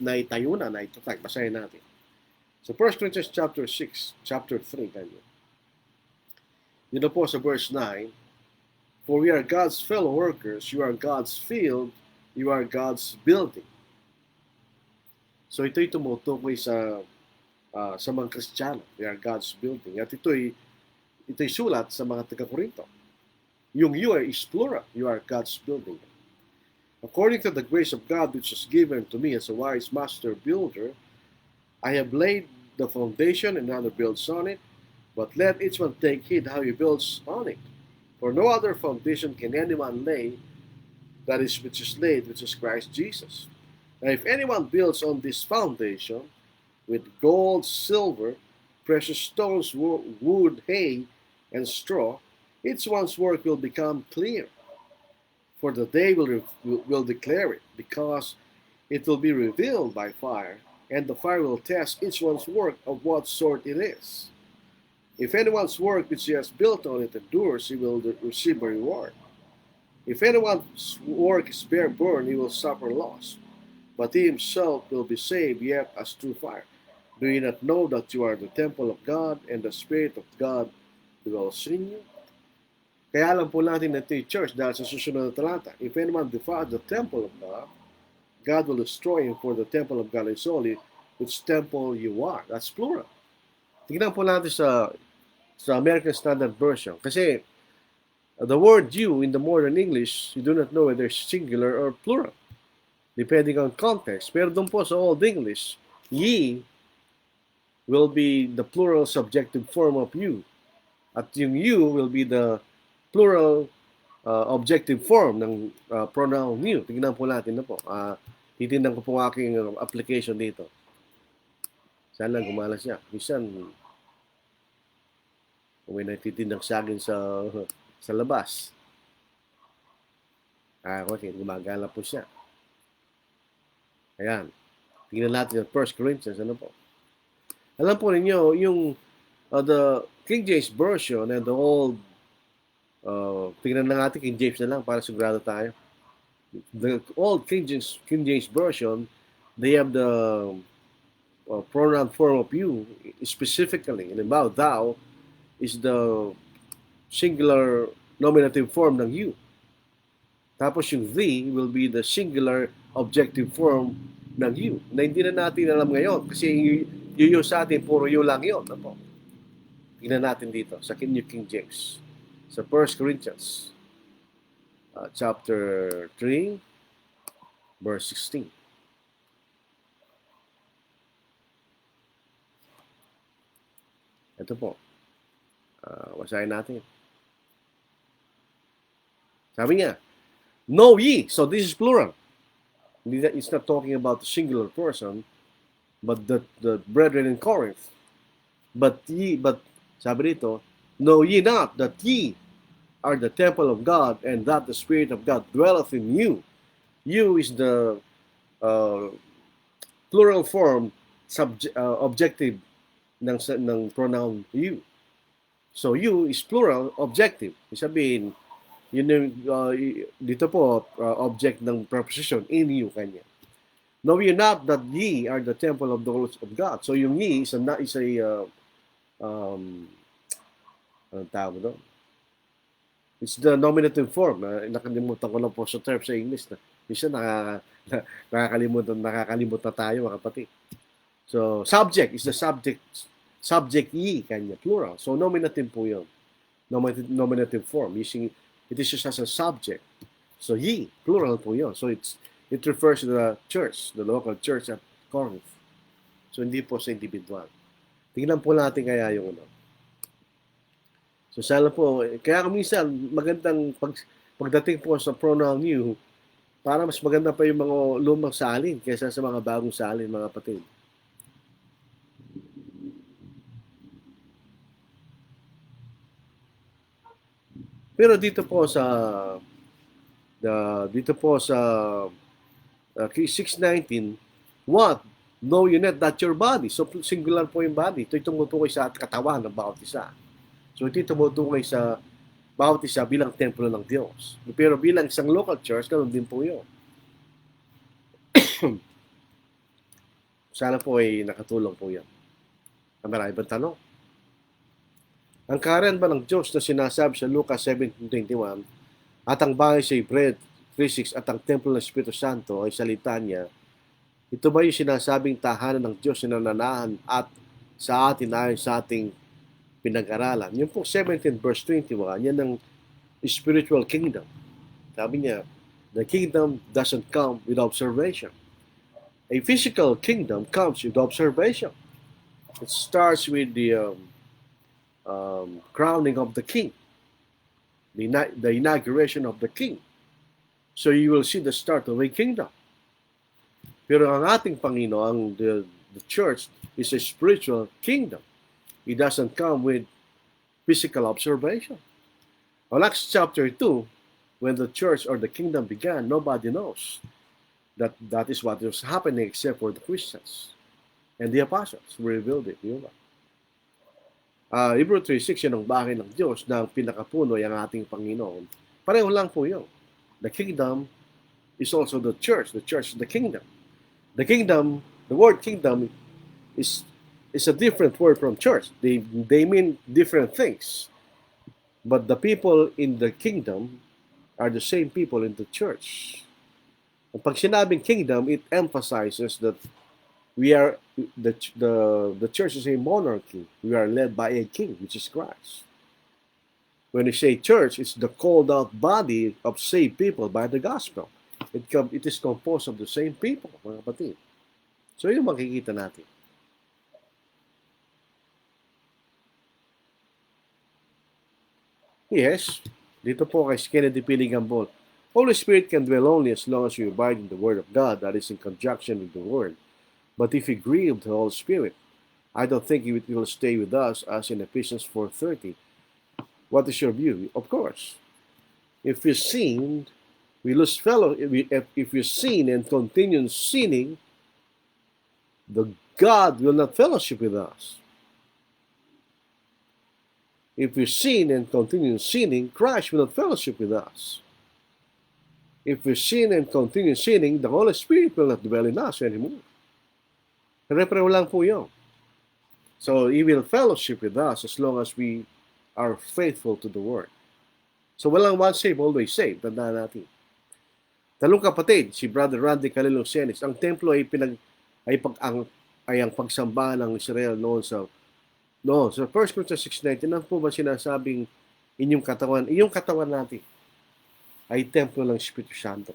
naitayo na, naitatag. Basahin natin. So 1 Corinthians chapter 6, chapter 3 kanya. Dito po sa verse 9, for we are God's fellow workers, you are God's field, you are God's building. So ito'y tumutukoy sa mga Kristiyano. We are God's building. At ito'y sulat sa mga taga-Korinto. Yung you is plural. You are God's building. According to the grace of God which was given to me as a wise master builder, I have laid the foundation and another builds on it, but let each one take heed how he builds on it. For no other foundation can anyone lay that is which is laid, which is Christ Jesus. Now if anyone builds on this foundation with gold, silver, precious stones, wood, hay, and straw, each one's work will become clear. For the day will declare it, because it will be revealed by fire, and the fire will test each one's work of what sort it is. If anyone's work which he has built on it endures, he will receive a reward. If anyone's work is burned, he will suffer loss. But he himself will be saved, yet as through fire. Do you not know that you are the temple of God, and the Spirit of God dwells in you? Kaya alam po natin na ito yung church dahil sa susunod na talata. If anyone defiles the temple of God, God will destroy him, for the temple of God is holy, which temple you are. That's plural. Tingnan po natin sa American Standard Version. Kasi the word you in the modern English, you do not know whether it's singular or plural, depending on context. Pero doon po sa Old English, ye will be the plural subjective form of you. At yung you will be the plural objective form ng pronoun you. Tingnan po natin na po. Titindan ko po aking application dito. Sana gumala siya. Minsan, kung may nagtitindang saging sa labas. Okay, gumagala po siya. Ayan. Tingnan natin yung 1 Corinthians. Ano po? Alam po ninyo, yung the King James Version and the old tingnan na natin King James na lang para sigurado tayo. The old King James Version, they have the pronoun form of you specifically. And about thou is the singular nominative form ng you. Tapos yung thee will be the singular objective form ng you. Na hindi na natin alam ngayon kasi yung sa atin, puro you lang yun. Ano? Tingnan natin dito sa New King James. Sa 1 Corinthians chapter 3 verse 16. Ito po. Basahin natin. Sabi niya, know ye. So this is plural. It's not talking about the singular person, but the brethren in Corinth. But sabi dito, know ye not that ye are the temple of God, and that the Spirit of God dwelleth in you. You is the plural form objective ng pronoun you. So you is plural objective. Sabihin, dito po object ng preposition in you kanya. Know ye not that ye are the temple of the Lord of God. So yung ye is a anong tawag doon? It's the nominative form. Nakalimutan ko lang po sa term sa English. Minsan nakakalimut na tayo mga kapatid. So subject is the subject ye kanya plural. So nominative po yun. Nominative form. It is just as a subject. So ye plural po yun. So it refers to the church, the local church at Corinth. So hindi po sa individual. Tingnan po natin kaya yung ano. So sana po, kaya minsan magandang pagdating po sa pronoun you, para mas maganda pa yung mga lumang salin kaysa sa mga bagong salin, mga kapatid. Pero dito po sa 6:19, what? Know you not that your body. So singular po yung body. Ito'y tumutukoy sa katawan ng bawat isa. So ito'y tumutukoy sa bawat isa bilang templo ng Diyos. Pero bilang isang local church, ganoon din po yun. Sana po ay nakatulong po yan. Marami bang tanong? Ang kaharian ba ng Diyos na sinasabi sa Lucas 17:21 at ang bahay sa bread 3:6 at ang templo ng Espiritu Santo ay salita niya, ito ba yung sinasabing tahanan ng Diyos na nananahan at sa atin ayon sa ating pinag-aralan? Yung po 17 verse 21, yan ang spiritual kingdom. Sabi niya, the kingdom doesn't come with observation. A physical kingdom comes with observation. It starts with the crowning of the king, the inauguration of the king. So you will see the start of a kingdom. Pero ang ating Panginoon, the church, is a spiritual kingdom. It doesn't come with physical observation. On Acts chapter 2, when the church or the kingdom began, nobody knows that is what was happening except for the Christians and the apostles who revealed it. Di ba? Hebrew 3:6, yan ang bahay ng Diyos na ang pinakapuno ay ang ating Panginoon. Pareho lang po yun. The kingdom is also the church. The church is the kingdom. The kingdom, the word kingdom is a different word from church. They mean different things. But the people in the kingdom are the same people in the church. And pag sinabing kingdom, it emphasizes that we are the church is a monarchy. We are led by a king, which is Christ. When we say church, it's the called out body of saved people by the gospel. It is composed of the same people, mga kapatid. So yun makikita natin. Yes, dito po kay Kennedy P. Gambol, Holy Spirit can dwell only as long as you abide in the Word of God, that is in conjunction with the Word. But if you grieve the Holy Spirit, I don't think it will stay with us as in Ephesians 4:30. What is your view? Of course. If we sinned, we lose fellow. If we sin and continue sinning, the God will not fellowship with us. If we sin and continue sinning, Christ will not fellowship with us. If we sin and continue sinning, the Holy Spirit will not dwell in us anymore. Repareho lang po yun. So, He will fellowship with us as long as we are faithful to the Word. So, walang once saved, always saved. Tandaan natin. Talong kapatid, si Brother Randy Calilocenis, ang templo ay ang pagsambahan ng Israel noon sa 1 Corinthians 6:19, ano po ba sinasabing inyong katawan natin ay templo ng Espiritu Santo.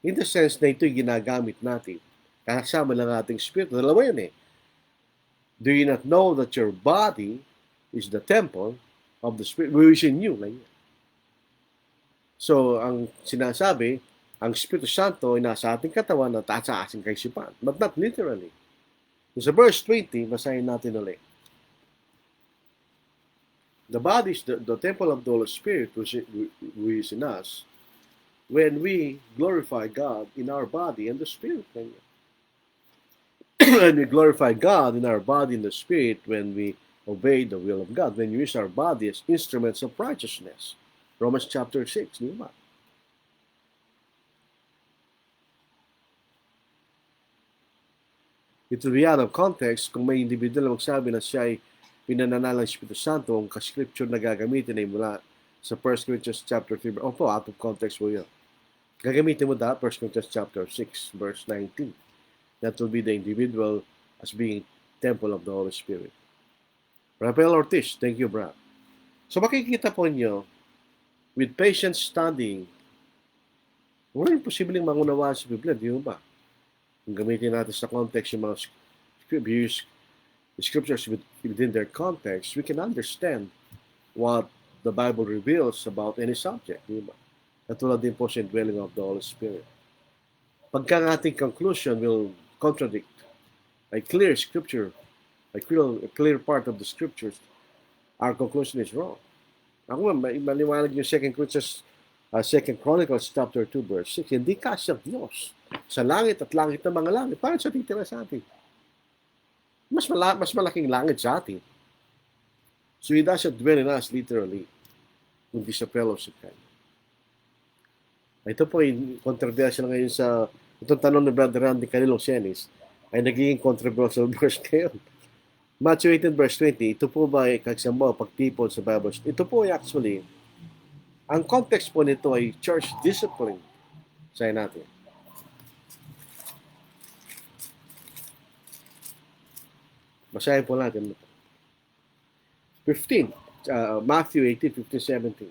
In the sense na ito'y ginagamit natin, kasama ng ating Espiritu. Dalawa yun eh. Do you not know that your body is the temple of the Spirit who is in you? Like that. So, ang sinasabi, ang Espiritu Santo ay nasa ating katawan at sa ating kaisipan. But not literally. Sa verse 20, basahin natin ulit. The body is the temple of the Holy Spirit who is in us when we glorify God in our body and the Spirit. And we glorify God in our body and the Spirit when we obey the will of God, when we use our body as instruments of righteousness. Romans chapter 6, di ba? It will be out of context kung may individual magsabi na siya ay pinananalang ng Espiritu Santo, ang ka-scripture na gagamitin ay mula sa 1 Corinthians chapter 3. Opo, out of context po yun. Gagamitin mo 1 Corinthians chapter 6, verse 19. That will be the individual as being temple of the Holy Spirit. Rafael Ortiz, thank you, Brad. So makikita po niyo, with patient studying, wala yung posibleng mangunawaan sa Biblia, di ba? Kung gamitin natin sa context yung mga scriptures within their context, we can understand what the Bible reveals about any subject, di ba? Katulad din po sa indwelling of the Holy Spirit. Pagka ang ating conclusion will contradict a clear scripture, a clear part of the scriptures, our conclusion is wrong. Ako maliwanag yung 2 Corinthians, 2 Chronicles chapter 2 verse 6. Hindi kasyang Diyos sa langit at langit ng mga langit. Paano siya titira sa atin? Mas malaking langit sa atin. So He doesn't dwell in us literally, kundi sa fellowship kayo. Ito po yung controversial ngayon sa itong tanong ni Brother Randy Calilong Senis ay nagiging controversial verse ngayon. Matthew 18 verse 20, ito po ba ay kagsamba pagtipon sa Bible? Ito po ay actually, ang context po nito ay church discipline. Sabi natin. Basahin po natin. 15, Matthew 18, 15, 17.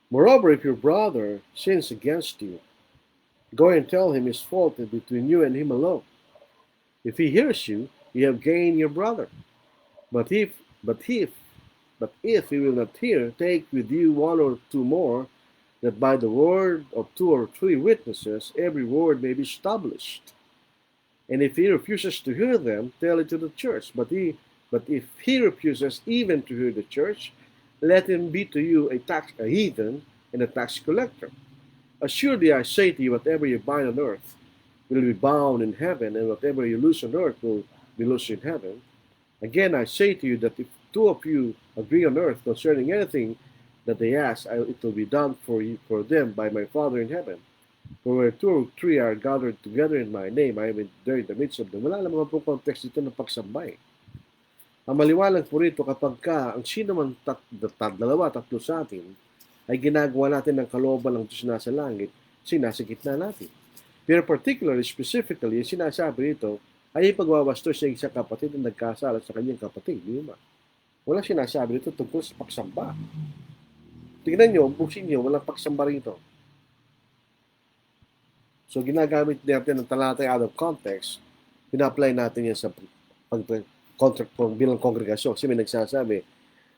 Moreover, if your brother sins against you, go and tell him his fault is between you and him alone. If he hears you, you have gained your brother. But if he will not hear, take with you one or two more, that by the word of 2 or 3 witnesses every word may be established. And if he refuses to hear them, tell it to the church. But if he refuses even to hear the church, let him be to you a heathen and a tax collector. Assuredly I say to you, whatever you bind on earth will be bound in heaven, and whatever you loose on earth will be loosed in heaven. Again I say to you that if 2 of you agree on earth concerning anything that they ask, it will be done for them by my Father in heaven. For where 2 or 3 are gathered together in my name, I am there in the midst of them. Wala naman po context dito ng pagsambay. Ang maliwanag po rito kapag ang sino man dalawa, tatlo sa atin, ay ginagawa natin ng kalooban ng Diyos nasa langit, nasa gitna natin. Pero particularly, specifically, yung sinasabi rito, ay ipagwawastos sa isang kapatid na nagkasala sa kanyang kapatid. Di ba? Wala sinasabi rito tungkol sa pagsamba. Tingnan nyo, busin nyo, walang pagsamba rito. So, ginagamit natin ng talatay out of context, pina-apply natin yan sa contract bilang kongregasyon. Kasi may nagsasabi,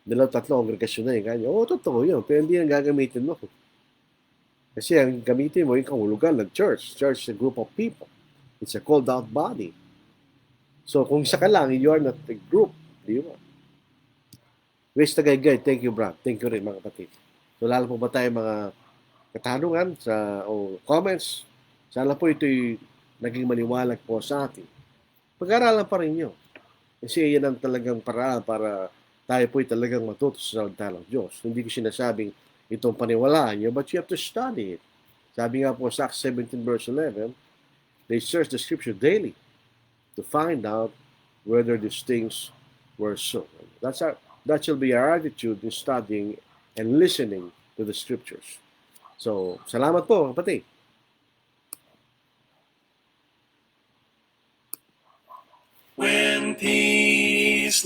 2-3 kongregasyon na yung kanya. Oo, totoo yun. Pero hindi yung gagamitin mo. Kasi ang gamitin mo yung kahulugan ng church. Church is a group of people. It's a called out body. So, kung isa ka lang, you are not a group. Di ba? Waste Tagaygay. Thank you, Brad. Thank you rin, mga kapatid. So, lalo po ba tayo mga katanungan o comments? Sana po ito'y naging maliwalag po sa atin. Pag-aralan pa rin nyo. Kasi yan ang talagang paraan para tayo po'y talagang matuto sa salita ng Diyos. Hindi ko sinasabing itong paniwalaan nyo, but you have to study it. Sabi nga po sa Acts 17 verse 11, they search the scripture daily to find out whether these things were so. That shall be our attitude in studying and listening to the scriptures. So, salamat po, kapatid. When peace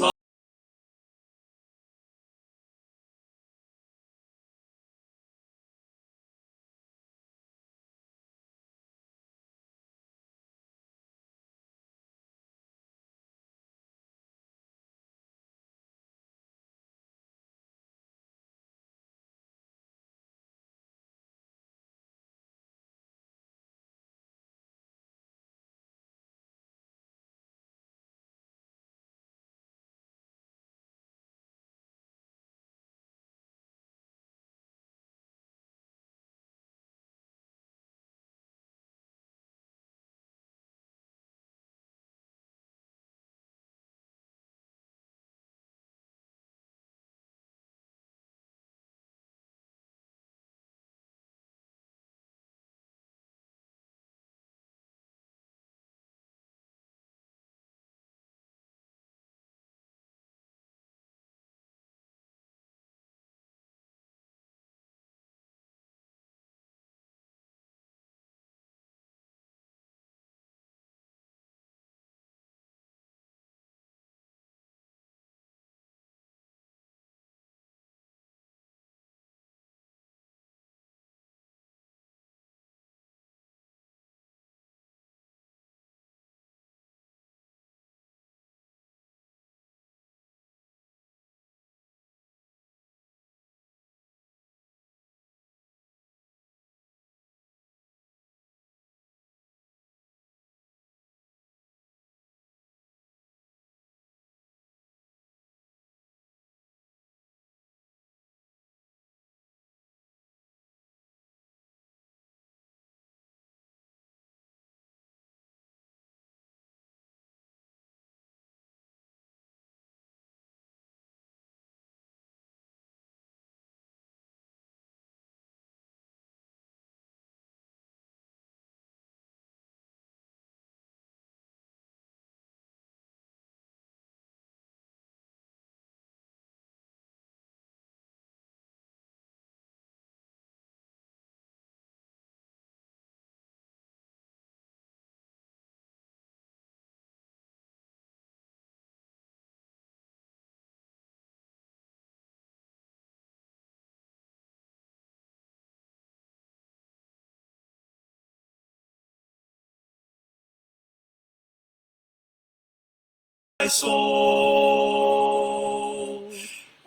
soul.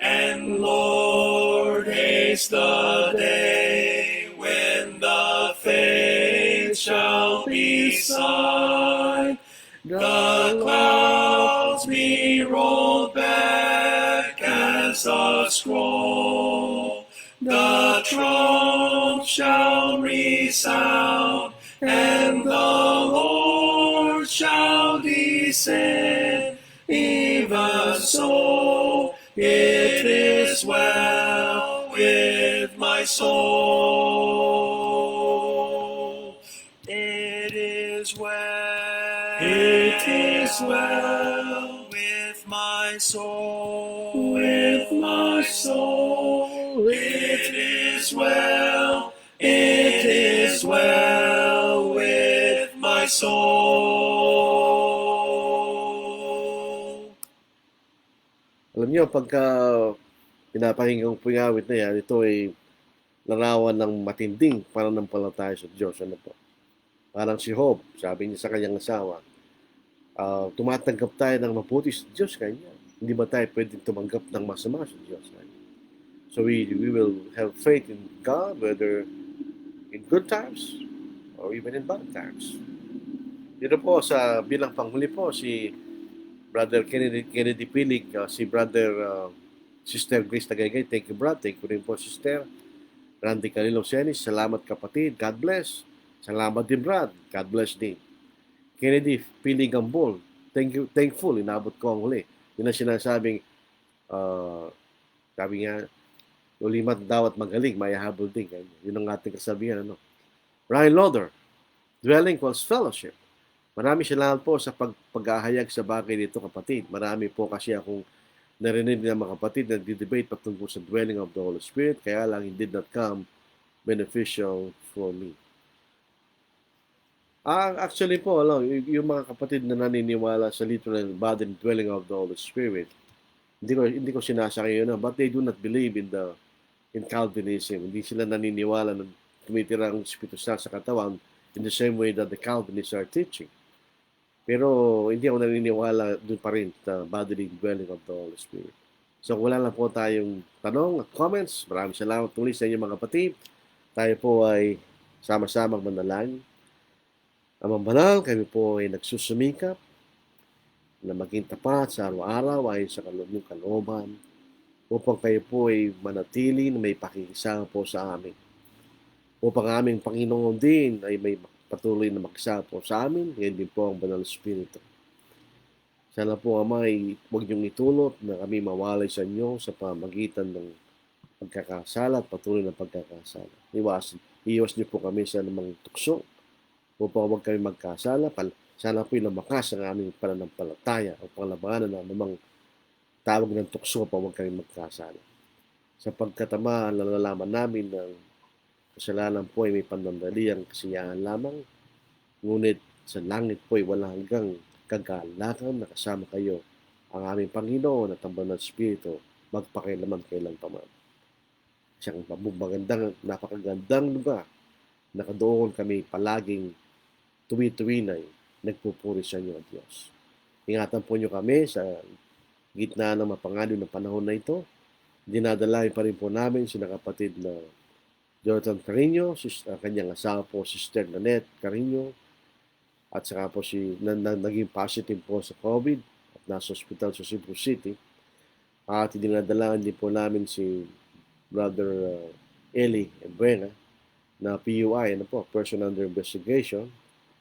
And Lord, haste the day when the faith shall be sight, the clouds be rolled back as a scroll, the trump shall resound, and the Lord shall descend. Even so, it is well with my soul. It is well. It is well with my soul. With my soul. It is well. It is well with my soul. Alam niyo, pagka pinapahinggang puyawit na yan, ito ay larawan ng matinding pananampalataya sa Diyos. Ano po? Parang si Job, sabi niya sa kanyang asawa, tumatanggap tayo ng mabuti sa Diyos kanya. Hindi ba tayo pwedeng tumanggap ng masama sa Diyos kanya? So we will have faith in God, whether in good times or even in bad times. Dito po sa bilang panghuli po, si Brother Kennedy Pilig, si Brother Sister Grace Tagaygay. Thank you, Brad. Thank you rin po, Sister Randy Calilo Senis. Salamat, kapatid. God bless. Salamat din, Brad. God bless din. Kennedy Pilig Gambol. Thankful. Inabot ko ang huli. Yun ang sinasabing, sabi nga, ulimat daw at magaling, mayahabol din. Yun ang ating kasabihan. Ano? Ryan Lauder, Dwelling Calls Fellowship. Marami salamat po sa pag-ahayag sa bagay dito, kapatid. Marami po kasi akong narinig ng mga kapatid na nagdi-debate patungkol sa dwelling of the Holy Spirit, kaya lang it did not come beneficial for me. Actually po, yung mga kapatid na naniniwala sa literal body and dwelling of the Holy Spirit, hindi ko sinasakay yun, but they do not believe in Calvinism. Hindi sila naniniwala na tumitira ang Espiritu Santo sa katawan in the same way that the Calvinists are teaching. Pero hindi ako naniniwala doon pa rin sa bodily dwelling of the Holy Spirit. So wala lang po tayong tanong at comments. Maraming salamat muli sa inyo mga kapatid. Tayo po ay sama-sama manalangin. Amang banal, kami po ay nagsusumikap na maging tapat sa araw-araw ay sa kalumong kalooban upang kayo po ay manatili na may pakikisama po sa amin. Upang aming Panginoon din ay may patuloy na makisama po sa amin, ngayon din po ang Banal Espiritu. Sana po, Ama, huwag niyong itulot na kami mawalay sa inyo sa pamagitan ng pagkakasala at patuloy na pagkakasala. Iwas niyo po kami sa namang tukso upang huwag kami magkasala. Sana po lumakas ang aming pananampalataya upang labanan ang namang tawag ng tukso upang huwag kami magkasala. Sapagkat, Ama, nalalaman namin na kasalanan po ay may panandaliang kasiyahan lamang, ngunit sa langit po ay walang hanggang kagalakan na kasama kayo ang aming Panginoon at ang Banal Espiritu magpakailaman kailan pa man. Isang napakagandang lugar na doon kami palaging tuwi-tuwinay nagpupuri sa inyo, Diyos. Ingatan po niyo kami sa gitna ng mapangaliw na panahon na ito. Dinadalain pa rin po namin sina kapatid na Jonathan Carino, kanyang asawa po, Sister Nanette Carino, at saka po naging positive po sa COVID at nasa hospital sa Cebu City. At dinadalaan din po namin si Brother Eli Ebuena na PUI, person under investigation,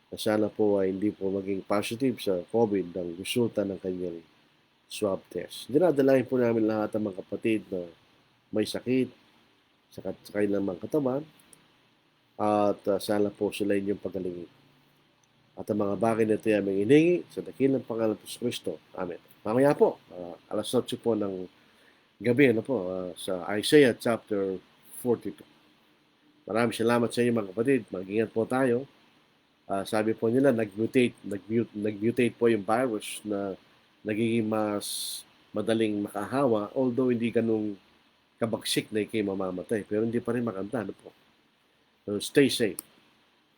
na sana po ay hindi po maging positive sa COVID ng resulta ng kanyang swab test. Dinadalain po namin lahat ng mga kapatid na may sakit sa kanilang mga katawan at sana po sila inyong pagalingin. At ang mga bagay na ito ay aming iningi sa dakilang pangalan ng Kristo. Amen. Mamaya po, alas 8 po ng gabi sa Isaiah chapter 42. Maraming salamat sa inyo mga kapatid. Mag-ingat po tayo. Sabi po nila, nag-mutate po yung virus na nagiging mas madaling makahawa, although hindi ganung kabagsik na ikay mamamatay. Pero hindi pa rin makanta. So stay safe.